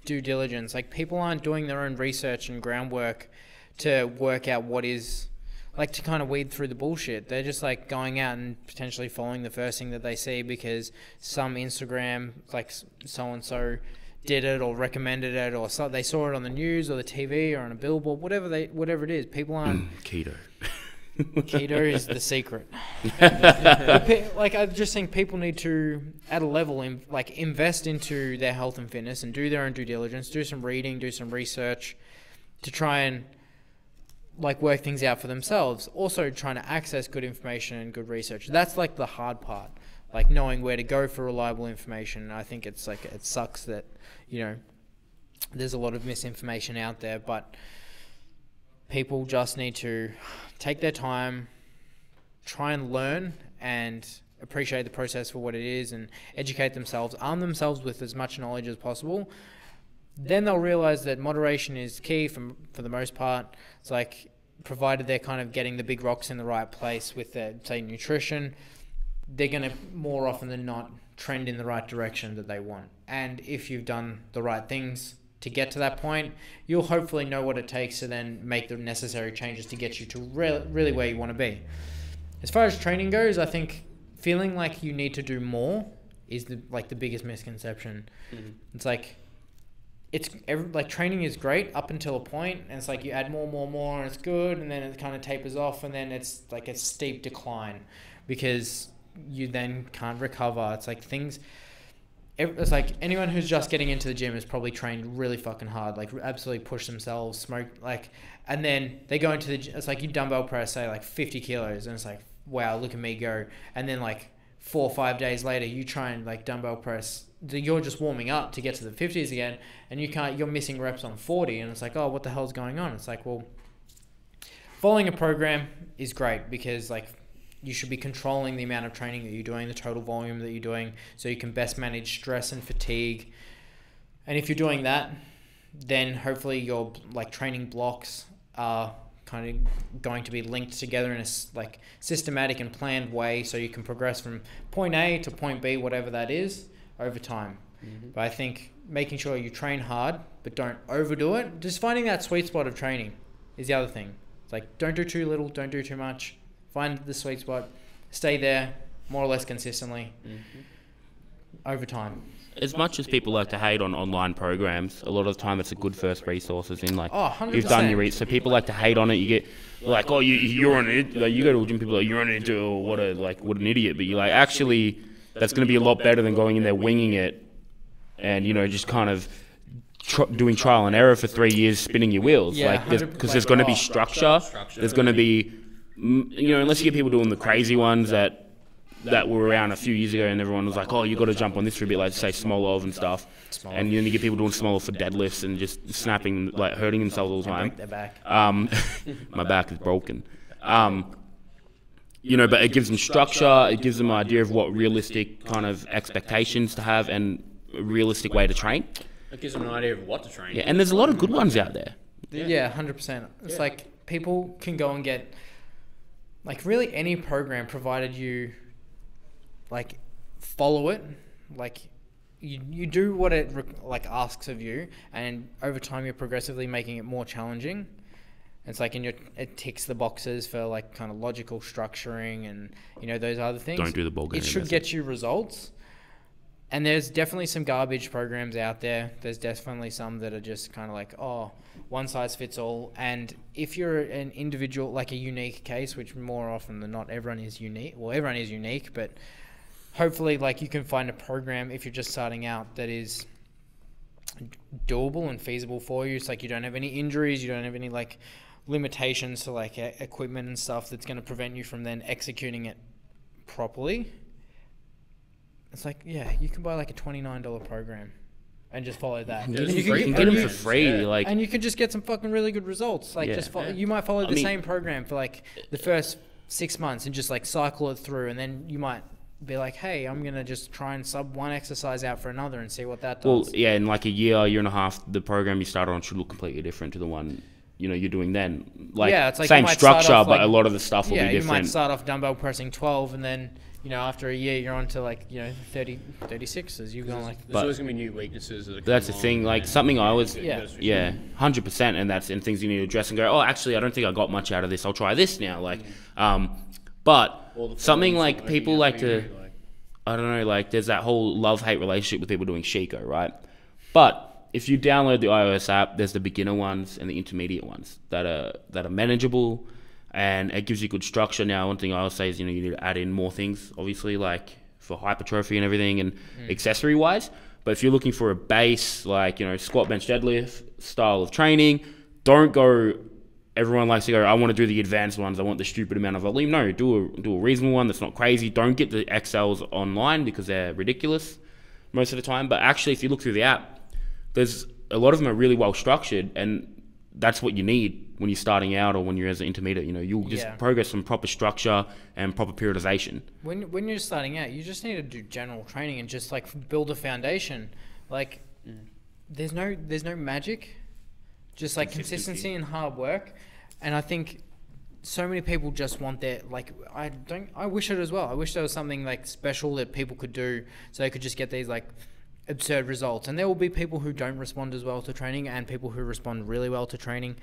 due diligence. Like, people aren't doing their own research and groundwork to work out what is, like, to kind of weed through the bullshit. They're just like going out and potentially following the first thing that they see because some Instagram, like, so-and-so did it or recommended it, or so they saw it on the news or the TV or on a billboard, whatever it is. People aren't... Keto. Keto is the secret. Like, I just think people need to, at a level, invest into their health and fitness and do their own due diligence, do some reading, do some research to try and like work things out for themselves. Also trying to access good information and good research. That's like the hard part, like knowing where to go for reliable information. I think it's like, it sucks that, there's a lot of misinformation out there, but people just need to take their time, try and learn and appreciate the process for what it is, and educate themselves, arm themselves with as much knowledge as possible. Then they'll realize that moderation is key for the most part. It's like, provided they're kind of getting the big rocks in the right place with their, say, nutrition, they're going to more often than not trend in the right direction that they want. And if you've done the right things to get to that point, you'll hopefully know what it takes to then make the necessary changes to get you to really where you want to be. As far as training goes, I think feeling like you need to do more is the biggest misconception. Mm-hmm. It's like, training is great up until a point, and it's like you add more, and it's good, and then it kind of tapers off, and then it's like a steep decline because you then can't recover. It's like it's like anyone who's just getting into the gym has probably trained really fucking hard, like absolutely push themselves, smoke, like, and then they go into the, it's like you dumbbell press, say like 50 kilos, and it's like, wow, look at me go. And then like 4 or 5 days later, you try and like dumbbell press, you're just warming up to get to the 50s again, and you're missing reps on 40, and it's like, oh, what the hell's going on? It's like, well, following a program is great because like, you should be controlling the amount of training that you're doing, the total volume that you're doing, so you can best manage stress and fatigue. And if you're doing that, then hopefully your like training blocks are kind of going to be linked together in a like systematic and planned way, so you can progress from point A to point B, whatever that is, over time. Mm-hmm. But I think making sure you train hard, but don't overdo it. Just finding that sweet spot of training is the other thing. It's like, don't do too little, don't do too much. Find the sweet spot, stay there more or less consistently over time. as much as people like to hate on online programs, a lot of the time it's a good first resource. As in, like, 100%. you've done your research. So people like to hate on it. You get like, oh, you're on it. Like, you go to a gym, people are like, you're on it. Oh, what an idiot. But you're like, actually, that's going to be a lot better than going in there winging it, and just kind of doing trial and error for 3 years, spinning your wheels. Yeah, Because there's going to be structure. There's going to be, unless you get people doing the crazy ones that were around a few years ago, and everyone was like, oh, you got to jump on this for a bit, like say Smolov and stuff. And you get people doing Smolov for deadlifts and just snapping, like hurting themselves all the time. Break their back. My back is broken. But it gives them structure. It gives them an idea of what realistic kind of expectations to have and a realistic way to train. It gives them an idea of what to train. Yeah, and there's a lot of good ones out there. Yeah, 100%. It's like people can go and get like really any program provided you like follow it, like you do what it asks of you, and over time you're progressively making it more challenging. It's like it ticks the boxes for like kind of logical structuring and those other things. Don't do the ball game. It should get you results. And there's definitely some garbage programs out there. There's definitely some that are just kind of like, oh, one size fits all. And if you're an individual, like a unique case, which more often than not, everyone is unique. Well, everyone is unique, but hopefully like you can find a program if you're just starting out that is doable and feasible for you. It's like you don't have any injuries. You don't have any like limitations to like equipment and stuff that's going to prevent you from then executing it properly. It's like, yeah, you can buy like a $29 program and just follow that. You can get them for free. Yeah. Like, and you can just get some fucking really good results. Like, you might follow the same program for like the first 6 months and just like cycle it through. And then you might be like, hey, I'm going to just try and sub one exercise out for another and see what that does. Well, yeah, in like a year and a half, the program you started on should look completely different to the one you're doing then. Like, it's like same structure, but a lot of the stuff will be different. You might start off dumbbell pressing 12 and then after a year, you're on to like 30, 36s. You've gone like. There's always gonna be new weaknesses. That's the thing. Like something I was, 100%, and things you need to address and go. Oh, actually, I don't think I got much out of this. I'll try this now. Like, but something like people like to, I don't know. Like, there's that whole love-hate relationship with people doing Chico, right? But if you download the iOS app, there's the beginner ones and the intermediate ones that are manageable. And it gives you good structure. Now, one thing I always say is, you need to add in more things, obviously, like for hypertrophy and everything and accessory-wise. But if you're looking for a base, like, squat, bench, deadlift style of training, don't go, everyone likes to go, I want to do the advanced ones. I want the stupid amount of volume. No, do a reasonable one that's not crazy. Don't get the XLs online because they're ridiculous most of the time. But actually, if you look through the app, there's a lot of them are really well structured, and that's what you need when you're starting out or when you're as an intermediate. You'll just progress from proper structure and proper periodization. When you're starting out, you just need to do general training and just like build a foundation. Like there's no magic, just like consistency and hard work. And I think so many people just want their, like, I wish it as well. I wish there was something like special that people could do so they could just get these like absurd results. And there will be people who don't respond as well to training and people who respond really well to training.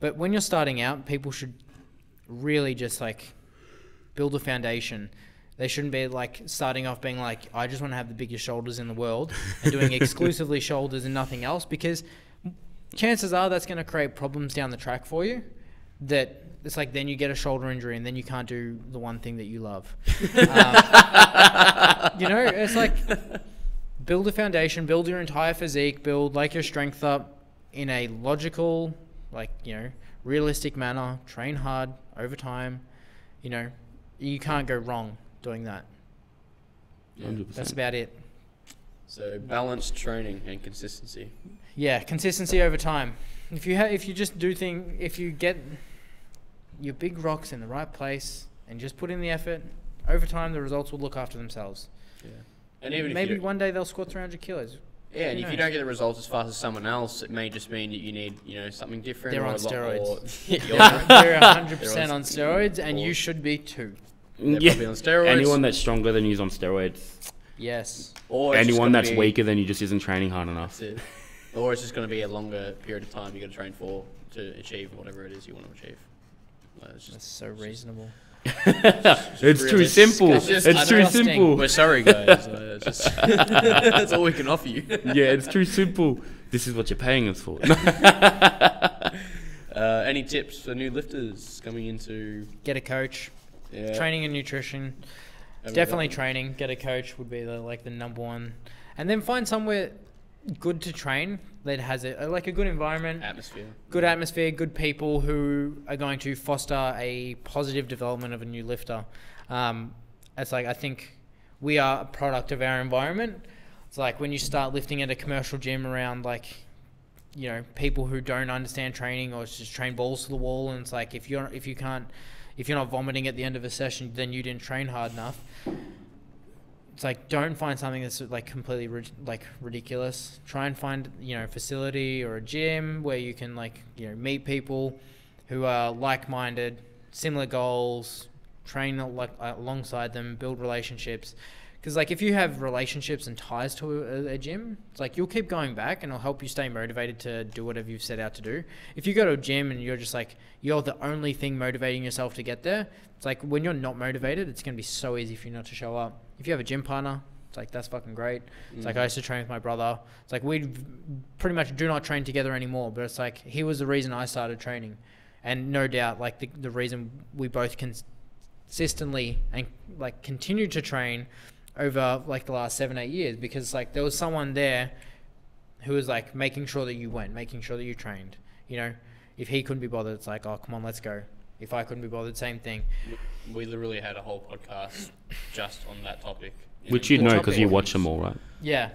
But when you're starting out, people should really just like build a foundation. They shouldn't be like starting off being like, I just want to have the biggest shoulders in the world and doing exclusively shoulders and nothing else, because chances are that's going to create problems down the track for you. That it's like then you get a shoulder injury and then you can't do the one thing that you love. It's like build a foundation, build your entire physique, build like your strength up in a logical, like, realistic manner, train hard over time. You can't go wrong doing that. 100%. That's about it. So balanced training and consistency. Yeah, consistency over time. If you get your big rocks in the right place and just put in the effort, over time the results will look after themselves. Yeah. And even maybe one day they'll squat 300 kilos. Yeah, and if you don't get the results as fast as someone else, it may just mean that you need, something different. They're on steroids. They're 100% on steroids, and you should be too. They're probably on steroids. Anyone that's stronger than you is on steroids. Yes. Or anyone that's weaker than you just isn't training hard enough. That's it. Or it's just going to be a longer period of time you got to train for to achieve whatever it is you want to achieve. That's so reasonable. It's too really simple. It's just It's too disgusting. simple. We're sorry, guys. It's just, that's all we can offer you. Yeah, it's too simple. This is what you're paying us for. Any tips for new lifters coming into Get a coach. Training and nutrition. Definitely training. Get a coach would be the number one. And then find somewhere good to train that has a good environment, atmosphere, good people who are going to foster a positive development of a new lifter. It's like, I think we are a product of our environment. It's like when you start lifting at a commercial gym around people who don't understand training or just train balls to the wall, and it's like if you're not vomiting at the end of a session, then you didn't train hard enough. It's like, don't find something that's completely ridiculous. Try and find a facility or a gym where you can meet people who are like-minded, similar goals, train alongside them, build relationships. Because if you have relationships and ties to a gym, it's you'll keep going back and it'll help you stay motivated to do whatever you've set out to do. If you go to a gym and you're just you're the only thing motivating yourself to get there, it's when you're not motivated, it's going to be so easy for you not to show up. If you have a gym partner, it's that's fucking great. It's I used to train with my brother. It's we pretty much do not train together anymore, but it's he was the reason I started training. And no doubt, the reason we both consistently and continue to train over the last 7-8 years, because there was someone there who was making sure that you went, making sure that you trained. If he couldn't be bothered, it's oh, come on, let's go. If I couldn't be bothered, same thing. We literally had a whole podcast just on that topic. Which you'd know because you watch them all, right? Yeah.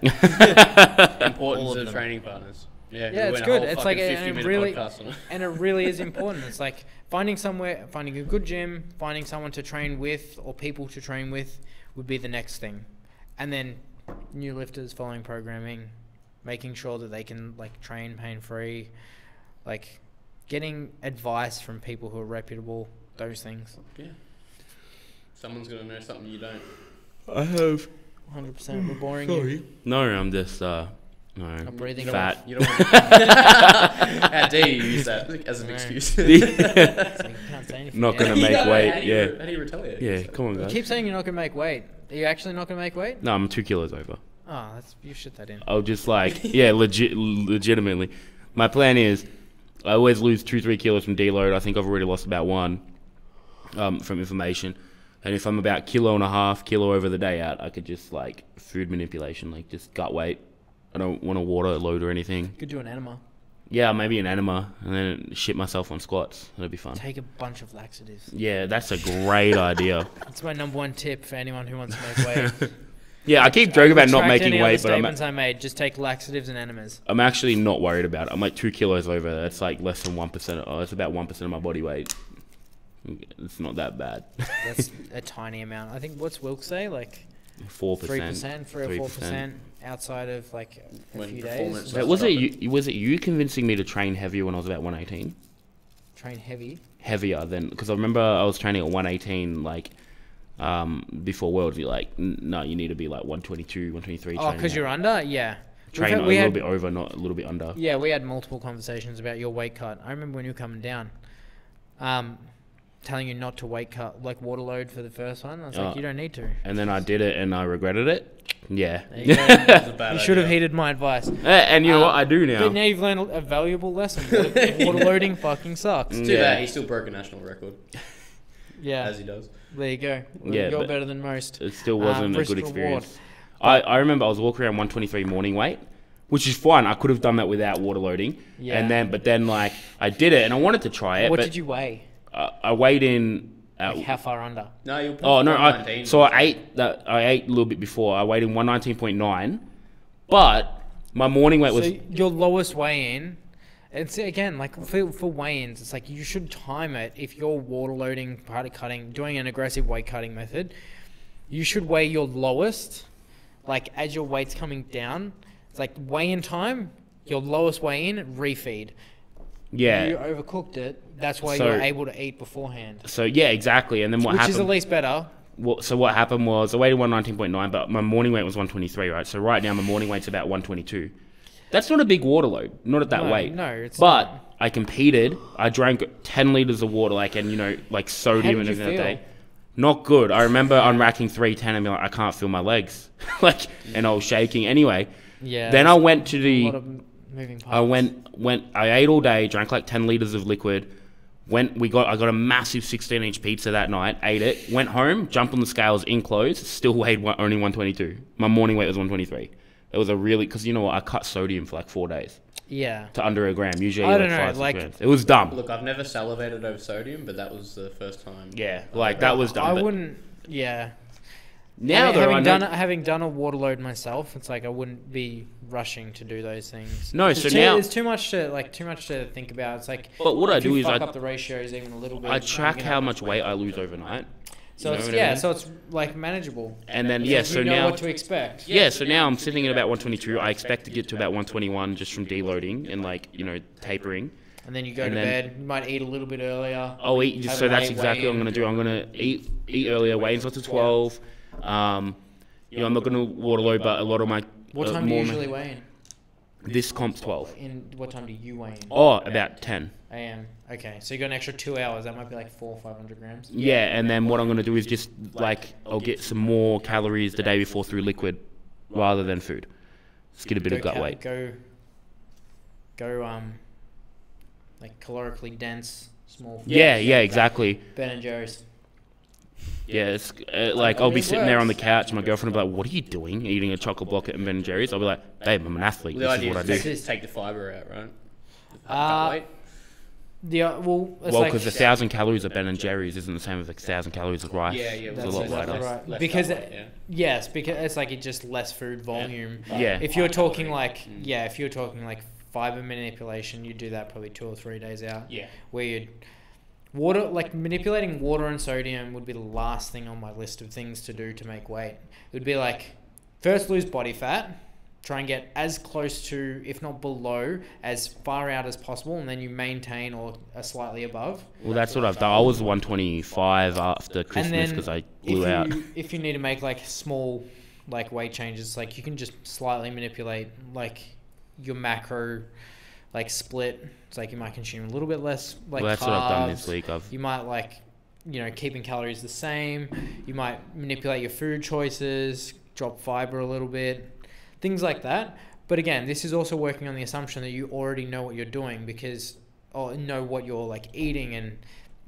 Importance of training partners. Yeah, it's good. It's it really is important. It's finding a good gym, finding someone to train with or people to train with would be the next thing. And then new lifters following programming, making sure that they can train pain-free, getting advice from people who are reputable, those things. Yeah. Someone's going to know something you don't. I have. 100%. We're boring you. No, I'm just I'm breathing fat. You don't want How dare you use that as an excuse? You can't say anything. Not going to make weight. How do you retaliate? Yeah, come on, You guys. keep saying you're not going to make weight. Are you actually not going to make weight? No, I'm 2 kilos over. Oh, you shit that in. I'll just legitimately. My plan is I always lose 2-3 kilos from deload. I think I've already lost about 1 from information. And if I'm about 1.5 kilo over the day out, I could just food manipulation, just gut weight. I don't want to water load or anything. Could do an enema. Yeah, maybe an enema, and then shit myself on squats. That'd be fun. Take a bunch of laxatives. Yeah, that's a great idea. That's my number 1 tip for anyone who wants to make weight. Yeah, I keep joking about not making weight, but statements I made, just take laxatives and enemas. I'm actually not worried about it. I'm 2 kilos over. That's less than 1%. Oh, it's about 1% of my body weight. It's not that bad. That's a tiny amount. I think, what's Wilk say? 4%. 3%, 3 or 4% outside of a few days. Was it you convincing me to train heavier when I was about 118? Train heavy? Heavier than, because I remember I was training at 118 before Worlds. You're no, you need to be 122, 123. Oh, because you're under? Yeah. Train a little bit over, not a little bit under. Yeah, we had multiple conversations about your weight cut. I remember when you were coming down. Telling you not to weight cut, water load for the first one. I was you don't need to. And then I did it and I regretted it. Yeah. There you go. You should have heeded my advice. And you know what? I do now. But now you've learned a valuable lesson. Water loading fucking sucks. It's too bad. He still broke a national record. Yeah. As he does. There you go. Yeah, you're better than most. It still wasn't a good experience. I remember I was walking around 123 morning weight, which is fine. I could have done that without water loading. Yeah. But then I did it and I wanted to try it. What did you weigh? I weighed in. How far under? No, you're. Oh no! I ate a little bit before. I weighed in 119.9, but my morning weight was. So your lowest weigh-in. And see, again, for weigh-ins, it's you should time it. If you're water loading, party cutting, doing an aggressive weight cutting method, you should weigh your lowest, as your weight's coming down. It's weigh-in time. Your lowest weigh-in, refeed. Yeah. You overcooked it. That's why you're able to eat beforehand. So, yeah, exactly. And then what happened... Which is at least better. So what happened was I weighed 119.9, but my morning weight was 123, right? So right now my morning weight's about 122. That's not a big water load. Not at that weight. No, it's But not. I competed. I drank 10 litres of water, sodium and everything that day. Not good. I remember unracking 310 and being like, I can't feel my legs. And I was shaking. Anyway, then I went to the... I ate all day, drank like 10 litres of liquid. I got a massive 16-inch pizza that night, ate it, went home, jumped on the scales in clothes, still weighed only 122. My morning weight was 123. It was because you know what, I cut sodium for like 4 days. Yeah. To under a gram. Usually I don't know, 5, 6 grams. It was dumb. Look, I've never salivated over sodium, but that was the first time. Yeah, that was dumb. I wouldn't, yeah. Now having done a water load myself, it's like I wouldn't be rushing to do those things. No, so now there's too much to think about. It's like, but what I do is fuck up the ratios even a little bit. I track how much weight I lose overnight. So so it's like manageable. And then so you know now what to expect. Yeah, so now I'm sitting at about 122. I expect to get to about 121 just from deloading and tapering. And then you go to bed. You might eat a little bit earlier. I'll eat. So that's exactly what I'm going to do. I'm going to eat earlier. Weigh until 12. I'm not going to water load, but a lot of my... What time do you usually weigh in? This comp's 12. What time do you weigh in? Oh, about 10 a.m. Okay, so you got an extra 2 hours. That might be like 400 or 500 grams. Yeah, and then what I'm going to do is just I'll get some more calories the day before through liquid rather than food. Just get a bit of gut weight. Go like calorically dense, small food. Yeah, exactly. Ben & Jerry's. Yeah, it's I'll be sitting there on the couch and my girlfriend will be like, what are you doing? Eating a chocolate block at Ben & Jerry's? I'll be like, babe, I'm an athlete. This is what I do. Just take the fibre out, right? Because 1,000 calories of Ben & Jerry's isn't the same as 1,000 calories of rice. Yeah, it's a lot lighter. Right. Because it's like it's just less food volume. Yeah. If you're talking fiber manipulation, you do that probably 2 or 3 days out. Yeah. Where you'd manipulating water and sodium would be the last thing on my list of things to do to make weight. It would be like, first lose body fat, try and get as close to, if not below, as far out as possible, and then you maintain or are slightly above. Well, that's what I've done. I was 125 after Christmas because I blew out. If you need to make small weight changes, you can just slightly manipulate your macro split. It's you might consume a little bit less that's carbs. What I've done this week. You might keeping calories the same. You might manipulate your food choices, drop fiber a little bit, things like that. But again, this is also working on the assumption that you already know what you're doing know what you're eating and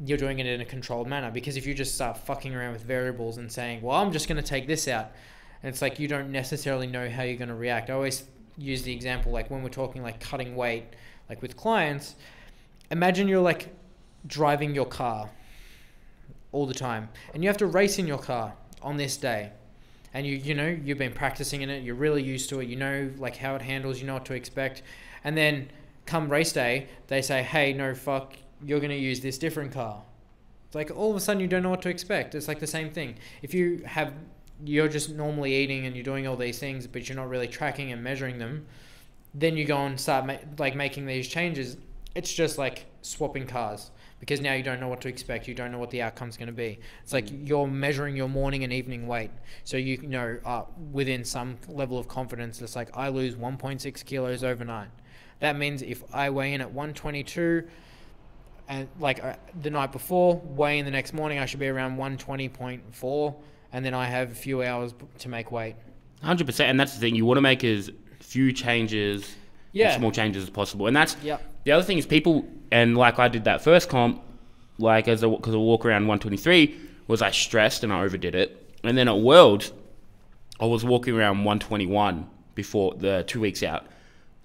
you're doing it in a controlled manner. Because if you just start fucking around with variables and saying, well, I'm just going to take this out, and it's you don't necessarily know how you're going to react. I always use the example when we're talking cutting weight with clients. Imagine you're driving your car all the time and you have to race in your car on this day, and you've been practicing in it, you're really used to it, how it handles, you know what to expect, and then come race day they say, hey, no, fuck, you're going to use this different car. It's all of a sudden you don't know what to expect. It's the same thing. If you're just normally eating and you're doing all these things, but you're not really tracking and measuring them, then you go and start making these changes. It's just swapping cars, because now you don't know what to expect. You don't know what the outcome's going to be. It's you're measuring your morning and evening weight. So within some level of confidence, it's I lose 1.6 kilos overnight. That means if I weigh in at 122 and the night before, weigh in the next morning, I should be around 120.4. And then I have a few hours to make weight. 100%, and that's the thing. You want to make as few changes, small changes as possible. And that's the other thing is people, and I did that first comp, because I walk around 123, was I stressed and I overdid it. And then at Worlds, I was walking around 121 before the 2 weeks out.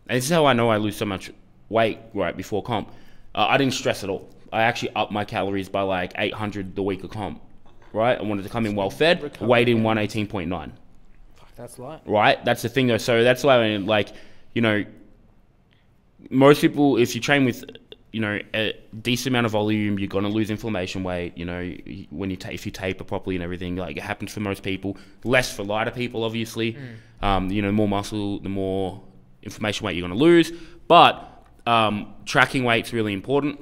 And this is how I know I lose so much weight right before comp. I didn't stress at all. I actually upped my calories by 800 the week of comp. Right, I wanted to come in well fed. Weighed in 118.9. Fuck, that's light. Right, that's the thing though. So that's why, most people, if you train with, a decent amount of volume, you're gonna lose inflammation weight. When if you taper properly and everything, it happens for most people. Less for lighter people, obviously. More muscle, the more inflammation weight you're gonna lose. But tracking weight's really important.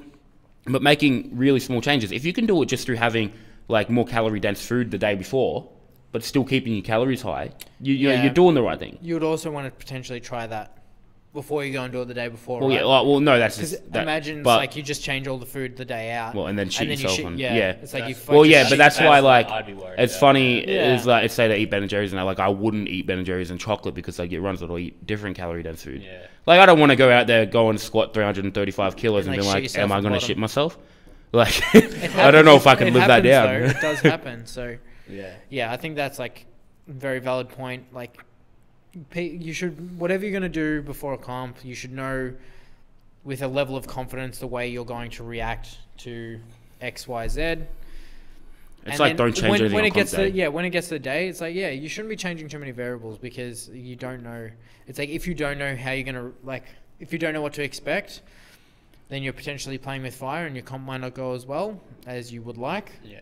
But making really small changes, if you can do it just through having more calorie dense food the day before, but still keeping your calories high, you're doing the right thing. You would also want to potentially try that before you go and do it the day before. Well, right? yeah. Well, no, that's Because just that. imagine it's but, like you just change all the food the day out. well, and then shoot you yourself shit- on. Yeah. Yeah. It's like you. Well, just yeah, shit but that's yourself. why, like, I'd be worried it's about funny. Yeah. Is like, say they eat Ben and Jerry's, and I like, I wouldn't eat Ben and Jerry's and chocolate because like it runs, it'll eat different calorie dense food. Yeah. Like, I don't want to go out there, go and squat 335 kilos and And, be like, like, shit yourself am I at the going to bottom. shit myself? Like, It I don't know if I happens- can it live that happens, down. though. It does happen. So Yeah. yeah, I think that's like a very valid point. Like, you should, whatever you're gonna do before a comp, you should know with a level of confidence the way you're going to react to X, Y, Z. It's And like, then don't change anything when on it gets comp day. when it gets to the day, it's like, yeah, you shouldn't be changing too many variables because you don't know. It's like if you don't know how you're gonna, like, if you don't know what to expect, then you're potentially playing with fire, and your comp might not go as well as you would like, Yeah.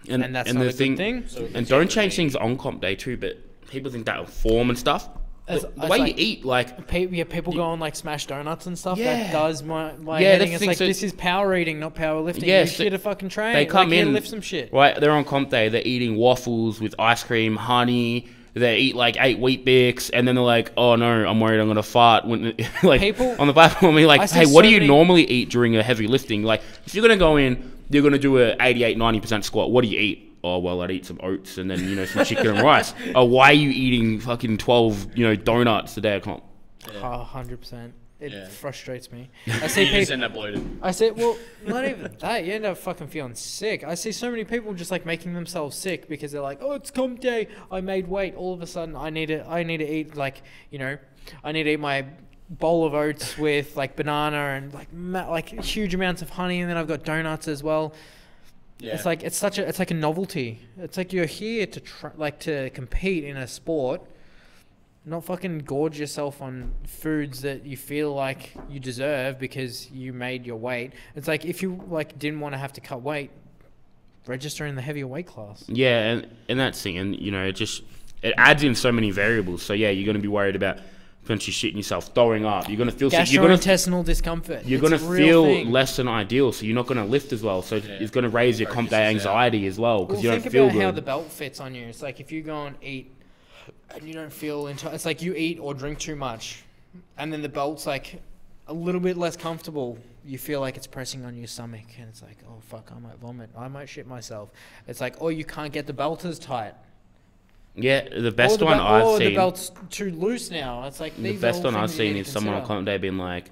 and that's and not the a good thing, thing. So and don't change things on comp day too. But people think that form and stuff. It's- The it's way like- you eat, like, People go on like smash donuts and stuff. Yeah. That does my like. Yeah, Yeah, that's the it's thing, like so- this is power eating, not power lifting. Yeah, You're so here to fucking train. they come like, here to in- lift some shit. right? They're on comp day. They're eating waffles with ice cream, honey. They eat like 8 wheat bix, and then they're like, "Oh no, I'm worried I'm gonna fart." When like People- on the platform, you're I like, see "Hey, what so do you many- normally eat during a heavy lifting? Like, if you're gonna go in, you're gonna do a 88-90% squat. What do you eat?" "Oh well, I'd eat some oats and then some chicken and rice." "Oh, why are you eating fucking 12 donuts a day at comp?" 100%. It Yeah. frustrates me. I You see just people. end up bloated. I say, well, not even that. You end up fucking feeling sick. I see so many people just like making themselves sick because they're like, "Oh, it's comp day. I made weight. All of a sudden, I need to eat like, I need to eat my bowl of oats with like banana and like huge amounts of honey, and then I've got donuts as well." Yeah. It's like it's like a novelty. It's like you're here to to compete in a sport, not fucking gorge yourself on foods that you feel like you deserve because you made your weight. It's like if you like didn't want to have to cut weight, register in the heavier weight class. Yeah, and that's the thing, and it adds in so many variables. So yeah, you're gonna be worried about potentially shitting yourself, throwing up. You're gonna feel sick. Gastrointestinal discomfort. You're It's going to a real feel thing. less than ideal, so you're not going to lift as well. So it's going to raise your comp day Focuses out. anxiety as well because Well, you don't think feel about how the good. belt fits on you. It's like if you go and eat and you don't feel it's like you eat or drink too much, and then the belt's like a little bit less comfortable. You feel like it's pressing on your stomach, and it's like, oh fuck, I might vomit, I might shit myself. It's like, oh, you can't get the belt as tight. Yeah, the best or one I've the seen. belt's too loose now. It's like The these are best all one I've things you seen need is to someone on consider. comp day being like,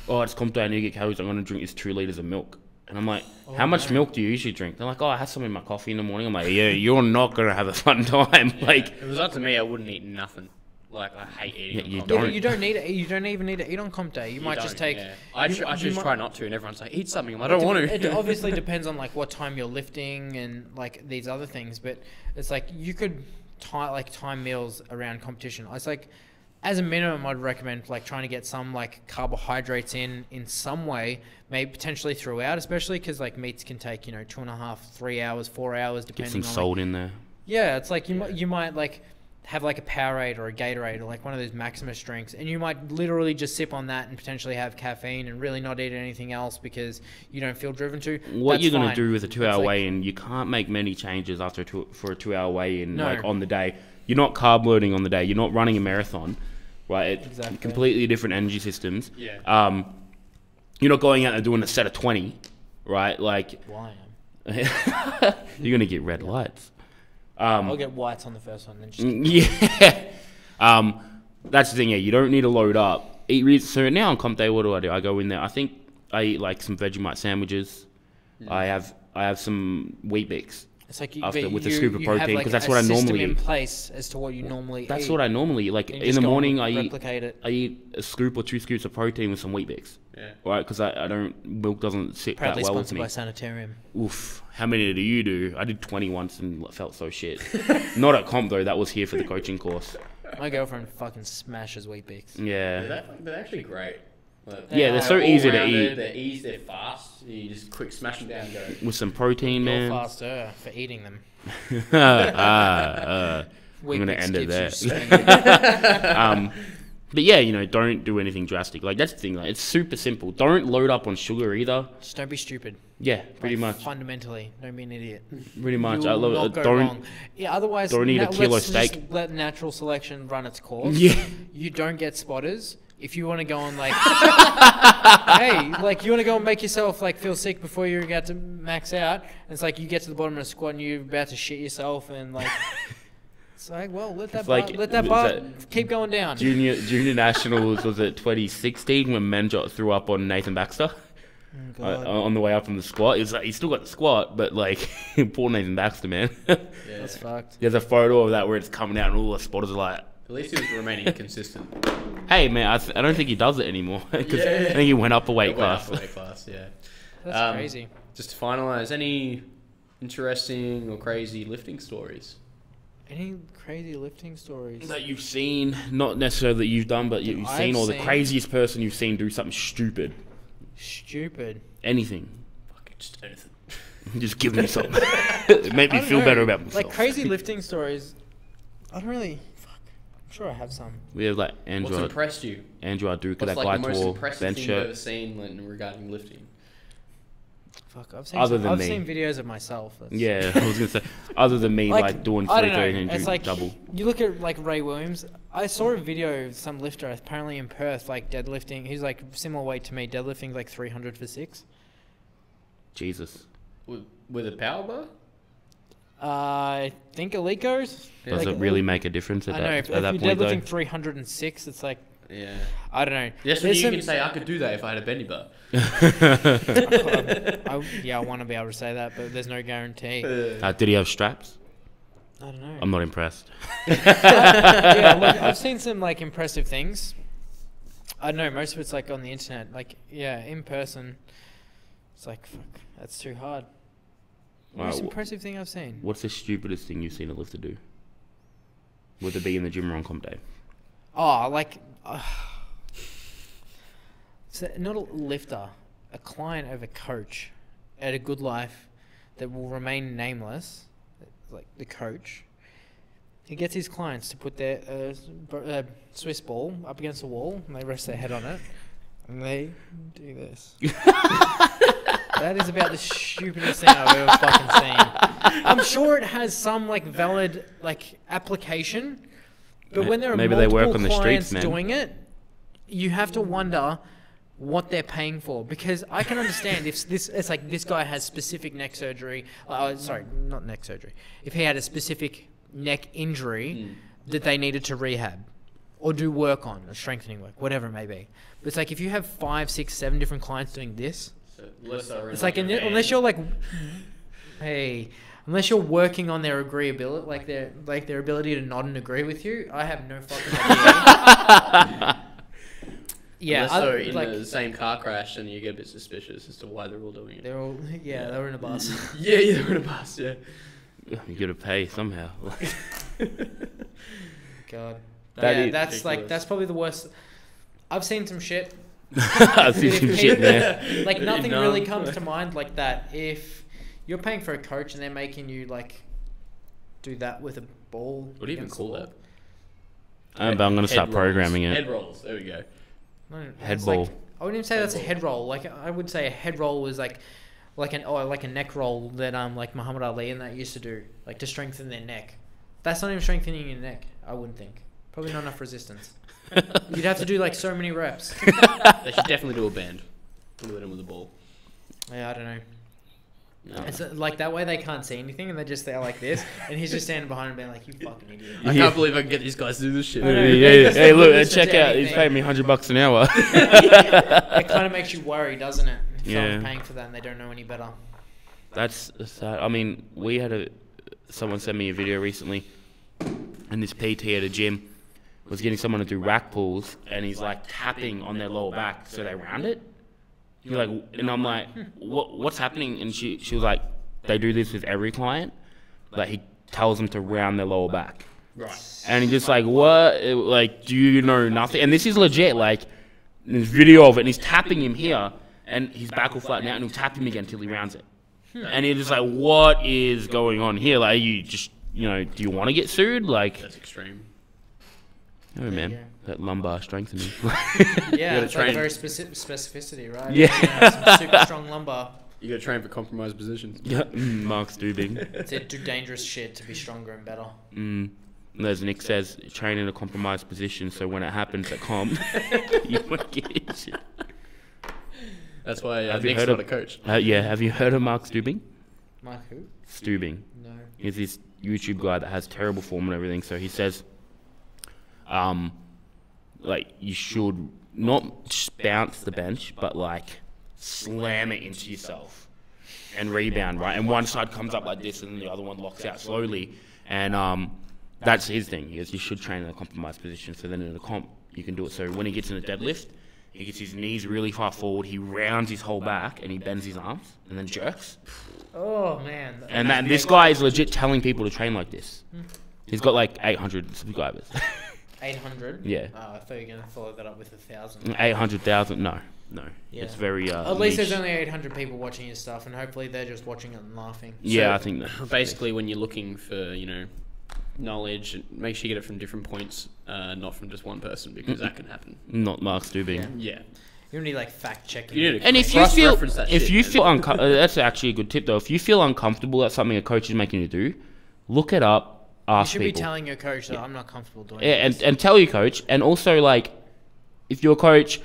"Oh, it's comp day. I need to get calories. I'm going to drink this 2 liters of milk." And I'm like, Oh, "How much no. milk do you usually drink?" They're like, "Oh, I had some in my coffee in the morning." I'm like, "Yeah, you're not going to have a fun time." Like, If it was up to me, I wouldn't eat nothing. Like, I hate eating. Yeah, on you comp Yeah, don't. but you don't even need to eat on comp day. You might just don't, take. yeah. I you- just you might- try not to, and everyone's like, "Eat something." I'm like, I don't want to. It obviously depends on like what time you're lifting and like these other things, but it's like you could time meals around competition. It's like as a minimum, I'd recommend like trying to get some like carbohydrates in some way, maybe potentially throughout, especially because like meats can take 2.5, 3 hours, 4 hours get depending some on. salt in there. Yeah, it's like you might like have like a Powerade or a Gatorade or like one of those Maximus drinks, and you might literally just sip on that and potentially have caffeine and really not eat anything else because you don't feel driven to. What That's you're going to fine. do with a 2 hour It's like- weigh-in, you can't make many changes for a 2 hour weigh-in No. like on the day. You're not carb loading on the day. You're not running a marathon, right? It's Exactly. completely different energy systems. Yeah. You're not going out and doing a set of 20, right? Like, Why? you're going to get red lights. I'll get whites on the first one, then just Yeah. That's the thing, yeah. You don't need to load up. So now on comp day, what do? I go in there. I think I eat like some Vegemite sandwiches. I have some Wheat Bix. it's like after- with the you, scoop of you have, protein, like, 'cause that's a what I system normally in eat. place as to what you normally That's eat. what I normally eat. Like You in just the go morning, and I replicate it. eat a scoop or 2 scoops of protein with some Wheat Bix. Yeah. Right, because milk doesn't sit Proudly that well with sponsored me. by Sanitarium. Oof. How many do you do? I did 20 once and felt so shit. Not at comp though. That was here for the coaching course. My girlfriend fucking smashes Wheat Bix. Yeah. They're actually great. Like, Yeah, they're so easy to eat. They're easy, they're fast. You just quick smash them down and go. With some protein, You're man. faster for eating them. I'm Wheat gonna Bix end it keeps there. you swinging. But yeah, don't do anything drastic. Like that's the thing. Like it's super simple. Don't load up on sugar either. Just don't be stupid. Yeah, pretty Like, much. Fundamentally, don't be an idiot. Pretty much. You I will love not go don't. wrong. Yeah, otherwise, don't eat a kilo let's just steak. let natural selection run its course. Yeah. You don't get spotters. if you want to go on like, hey, like you want to go and make yourself like feel sick before you get to max out, and it's like you get to the bottom of the squat and you're about to shit yourself, and like, it's like, well, let that bar keep going down. Junior Nationals was it 2016 when Menjot threw up on Nathan Baxter on the way up from the squat. It's like, he's still got the squat, but like, poor Nathan Baxter, man. That's fucked. There's a photo of that where it's coming out and all the spotters are like, At least he was remaining consistent. hey man, I don't think he does it anymore because I think he went up a weight class. Yeah. That's crazy. Just to finalise, any interesting or crazy lifting stories? Any crazy lifting stories That you've seen, not necessarily that you've done, but you've seen, or the craziest person you've seen do something stupid. Stupid. Anything. Fucking just anything. Just give me something. It made me feel better about myself. Like crazy lifting stories. I don't really. I'm sure I have some. We have like Andrew. What's impressed you? Andrew Aduka, What's that like guy the most tore impressive bench thing you've shirt. ever seen regarding lifting? Fuck, I've seen. Other I've than me. seen videos of myself. Yeah, I was gonna say. Other than me, like doing I don't know. 330 and It's like double. you look at like Ray Williams. I saw a video of some lifter apparently in Perth, like deadlifting. He's like similar weight to me, deadlifting like 300 for 6. Jesus. With a power bar? I think Alico's. Does it really make a difference at I know. that, If at that you're point though? deadlifting 306, it's like Yeah. I don't know. Yes, when There's you some- can say I could do that if I had a bendy bar. I want to be able to say that, but there's no guarantee. Did he have straps? I don't know. I'm not impressed. Yeah, look, I've seen some like impressive things. I don't know, most of it's like on the internet. Like, yeah, in person, it's like, fuck, that's too hard. Most impressive thing I've seen. What's the stupidest thing you've seen a lifter do? Would it be in the gym or on comp day? Oh, like, so not a lifter, a client of a coach at a Good Life that will remain nameless, like the coach. He gets his clients to put their Swiss ball up against the wall, and they rest their head on it, and they do this. That is about the stupidest thing I've ever fucking seen. I'm sure it has some like valid like application, but when there are Maybe they multiple work on the clients streets, man. doing it, you have to wonder what they're paying for, because I can understand if it's like this guy has specific neck surgery. Sorry, not neck surgery. If he had a specific neck injury that they needed to rehab or do work on, or strengthening work, whatever it may be. But it's like if you have 5, 6, 7 different clients doing this, it's like unless you're like, hey, unless you're working on their agreeability, like their ability to nod and agree with you, I have no fucking idea. Yeah, Unless they're in the same car crash, and you get a bit suspicious as to why they're all doing it. They're all, they were in a bus. Yeah, they're in a bus. Yeah. You gotta pay somehow. God. That is that's ridiculous. like that's probably the worst. I've seen some shit. I've seen some shit there. Like nothing No. really comes to mind like that. If you're paying for a coach and they're making you like do that with a ball. What do you even against call the that? wall. But I'm gonna start Head rolls. programming it. Head rolls. There we go. No, Head it's ball. Like, I wouldn't even say Head that's a roll. head roll. Like I would say a head roll was like a neck roll that like Muhammad Ali and that used to do, like to strengthen their neck. That's not even strengthening your neck, I wouldn't think. Probably not enough resistance. You'd have to do like so many reps. They should definitely do a band. Do it in with the ball. Yeah, I don't know. No. It's like that way they can't see anything and they're just there like this, and he's just standing behind him being like, "You fucking idiot." I can't believe I can get these guys to do this shit. I know. Hey, look, Listen check to out. He's anything. paying me $100 an hour. It kind of makes you worry, doesn't it? If Yeah. someone's paying for that and they don't know any better. That's sad. I mean, we had someone sent me a video recently, and this PT at a gym was getting someone to do rack pulls, and he's like tapping on their lower back so they round it. You're like, and I'm like, what's happening? And she was like, they do this with every client. Like he tells them to round their lower back. Right. And he's just like, what? Like, do you know nothing? And this is legit. Like, there's video of it, and he's tapping him here, and his back will flatten out, and he'll tap him again until he rounds it. And you're just like, what is going on here? Like, you just, do you want to get sued? Like, That's extreme. oh man, Yeah. that lumbar strengthening. Yeah, gotta it's like train. very specificity, right? Yeah. You have some super strong lumbar. You got to train for compromised positions. Yeah, Mark's Dubing. It's it, do dangerous shit to be stronger and better. And as Nick says, train in a compromised position, so when it happens at comp, you won't get injured. That's why Have you Nick's heard not of- a coach. Yeah, have you heard of Mark Stubing? Mark who? Stubing. No. He's this YouTube guy that has terrible form and everything. So he says, like, you should not just bounce the bench, but like slam it into yourself and rebound, right? And one side comes up like this, and the other one locks out slowly. And that's his thing. He goes, you should train in a compromised position. So then in a comp, you can do it. So when he gets in a deadlift, he gets his knees really far forward. He rounds his whole back, and he bends his arms, and then jerks. Oh man. And this guy is legit telling people to train like this. He's got like 800 subscribers. 800. Yeah. Oh, I thought you were gonna follow that up with 1,000. 800,000? No. Yeah. It's very At least niche. there's only 800 people watching your stuff, and hopefully they're just watching it and laughing. Yeah, So, I think that. Basically, when you're looking for, knowledge, make sure you get it from different points, not from just one person, because that can happen. Not Mark Stubing. Yeah. You need like fact checking. You need to And if you feel, cross-reference that shit, man. that's actually a good tip though. If you feel uncomfortable, that's something a coach is making you do. Look it up. You Ask should people. be telling your coach that I'm not comfortable doing Yeah, this. and tell your coach. And also, like, if your coach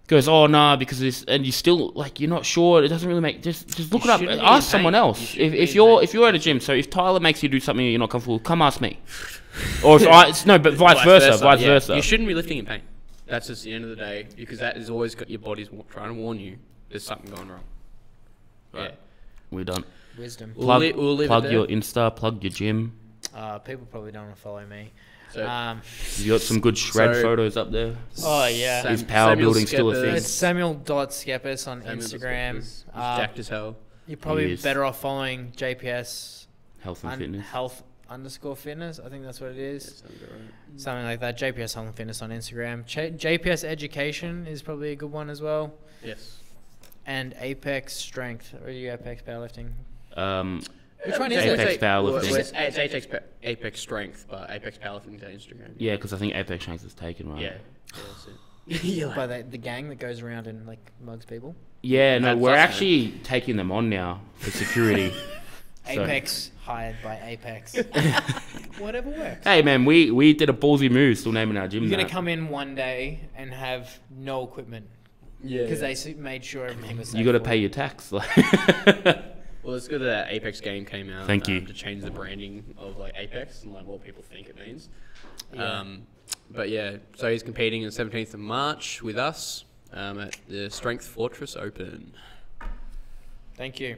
goes, oh nah, because of this, and you still like you're not sure, it doesn't really make. Just look You it up. shouldn't be Ask in someone pain. else. You shouldn't be If in you're pain. if you're at a gym, so if Tyler makes you do something you're not comfortable, come ask me. Or if I no, but vice versa. Vice yeah. versa. You shouldn't be lifting in pain. That's just the end of the day, because that is always got your body's trying to warn you there's something going wrong. Right. We're done. Wisdom. Plug, We'll leave it plug there. your Insta. Plug your gym. People probably don't want to follow me. So, You got some good shred So- photos up there. Oh yeah. Is power Samuel building still a Schepis. thing? It's Samuel.Schepis on Samuel Instagram. He's jacked as hell. You're probably He is. better off following JPS Health and fitness. health_fitness. I think that's what it is. Sounds alright. Something like that. JPS Health and Fitness on Instagram. JPS Education is probably a good one as well. Yes. And Apex Strength. Or are you Apex Powerlifting? Which one is Apex it? Apex Powerlifting. It's Apex Strength, but Apex Powerlifting on Instagram. Yeah, because I think Apex Strength is taken, right? Yeah. That's it. By the gang that goes around and like mugs people. Yeah, no, That's we're us, man. actually taking them on now for security. So- Apex hired by Apex. Whatever works. Hey, man, we did a ballsy move, still naming our gym You're gonna that. come in one day and have no equipment Yeah. because they made sure everything was safe. You got to for pay you. your tax. like. Well, it's good that Apex game came out. Thank you. To change the branding of like Apex and like what people think it means. Yeah. But yeah, so he's competing on 17th of March with us at the Strength Fortress Open. Thank you.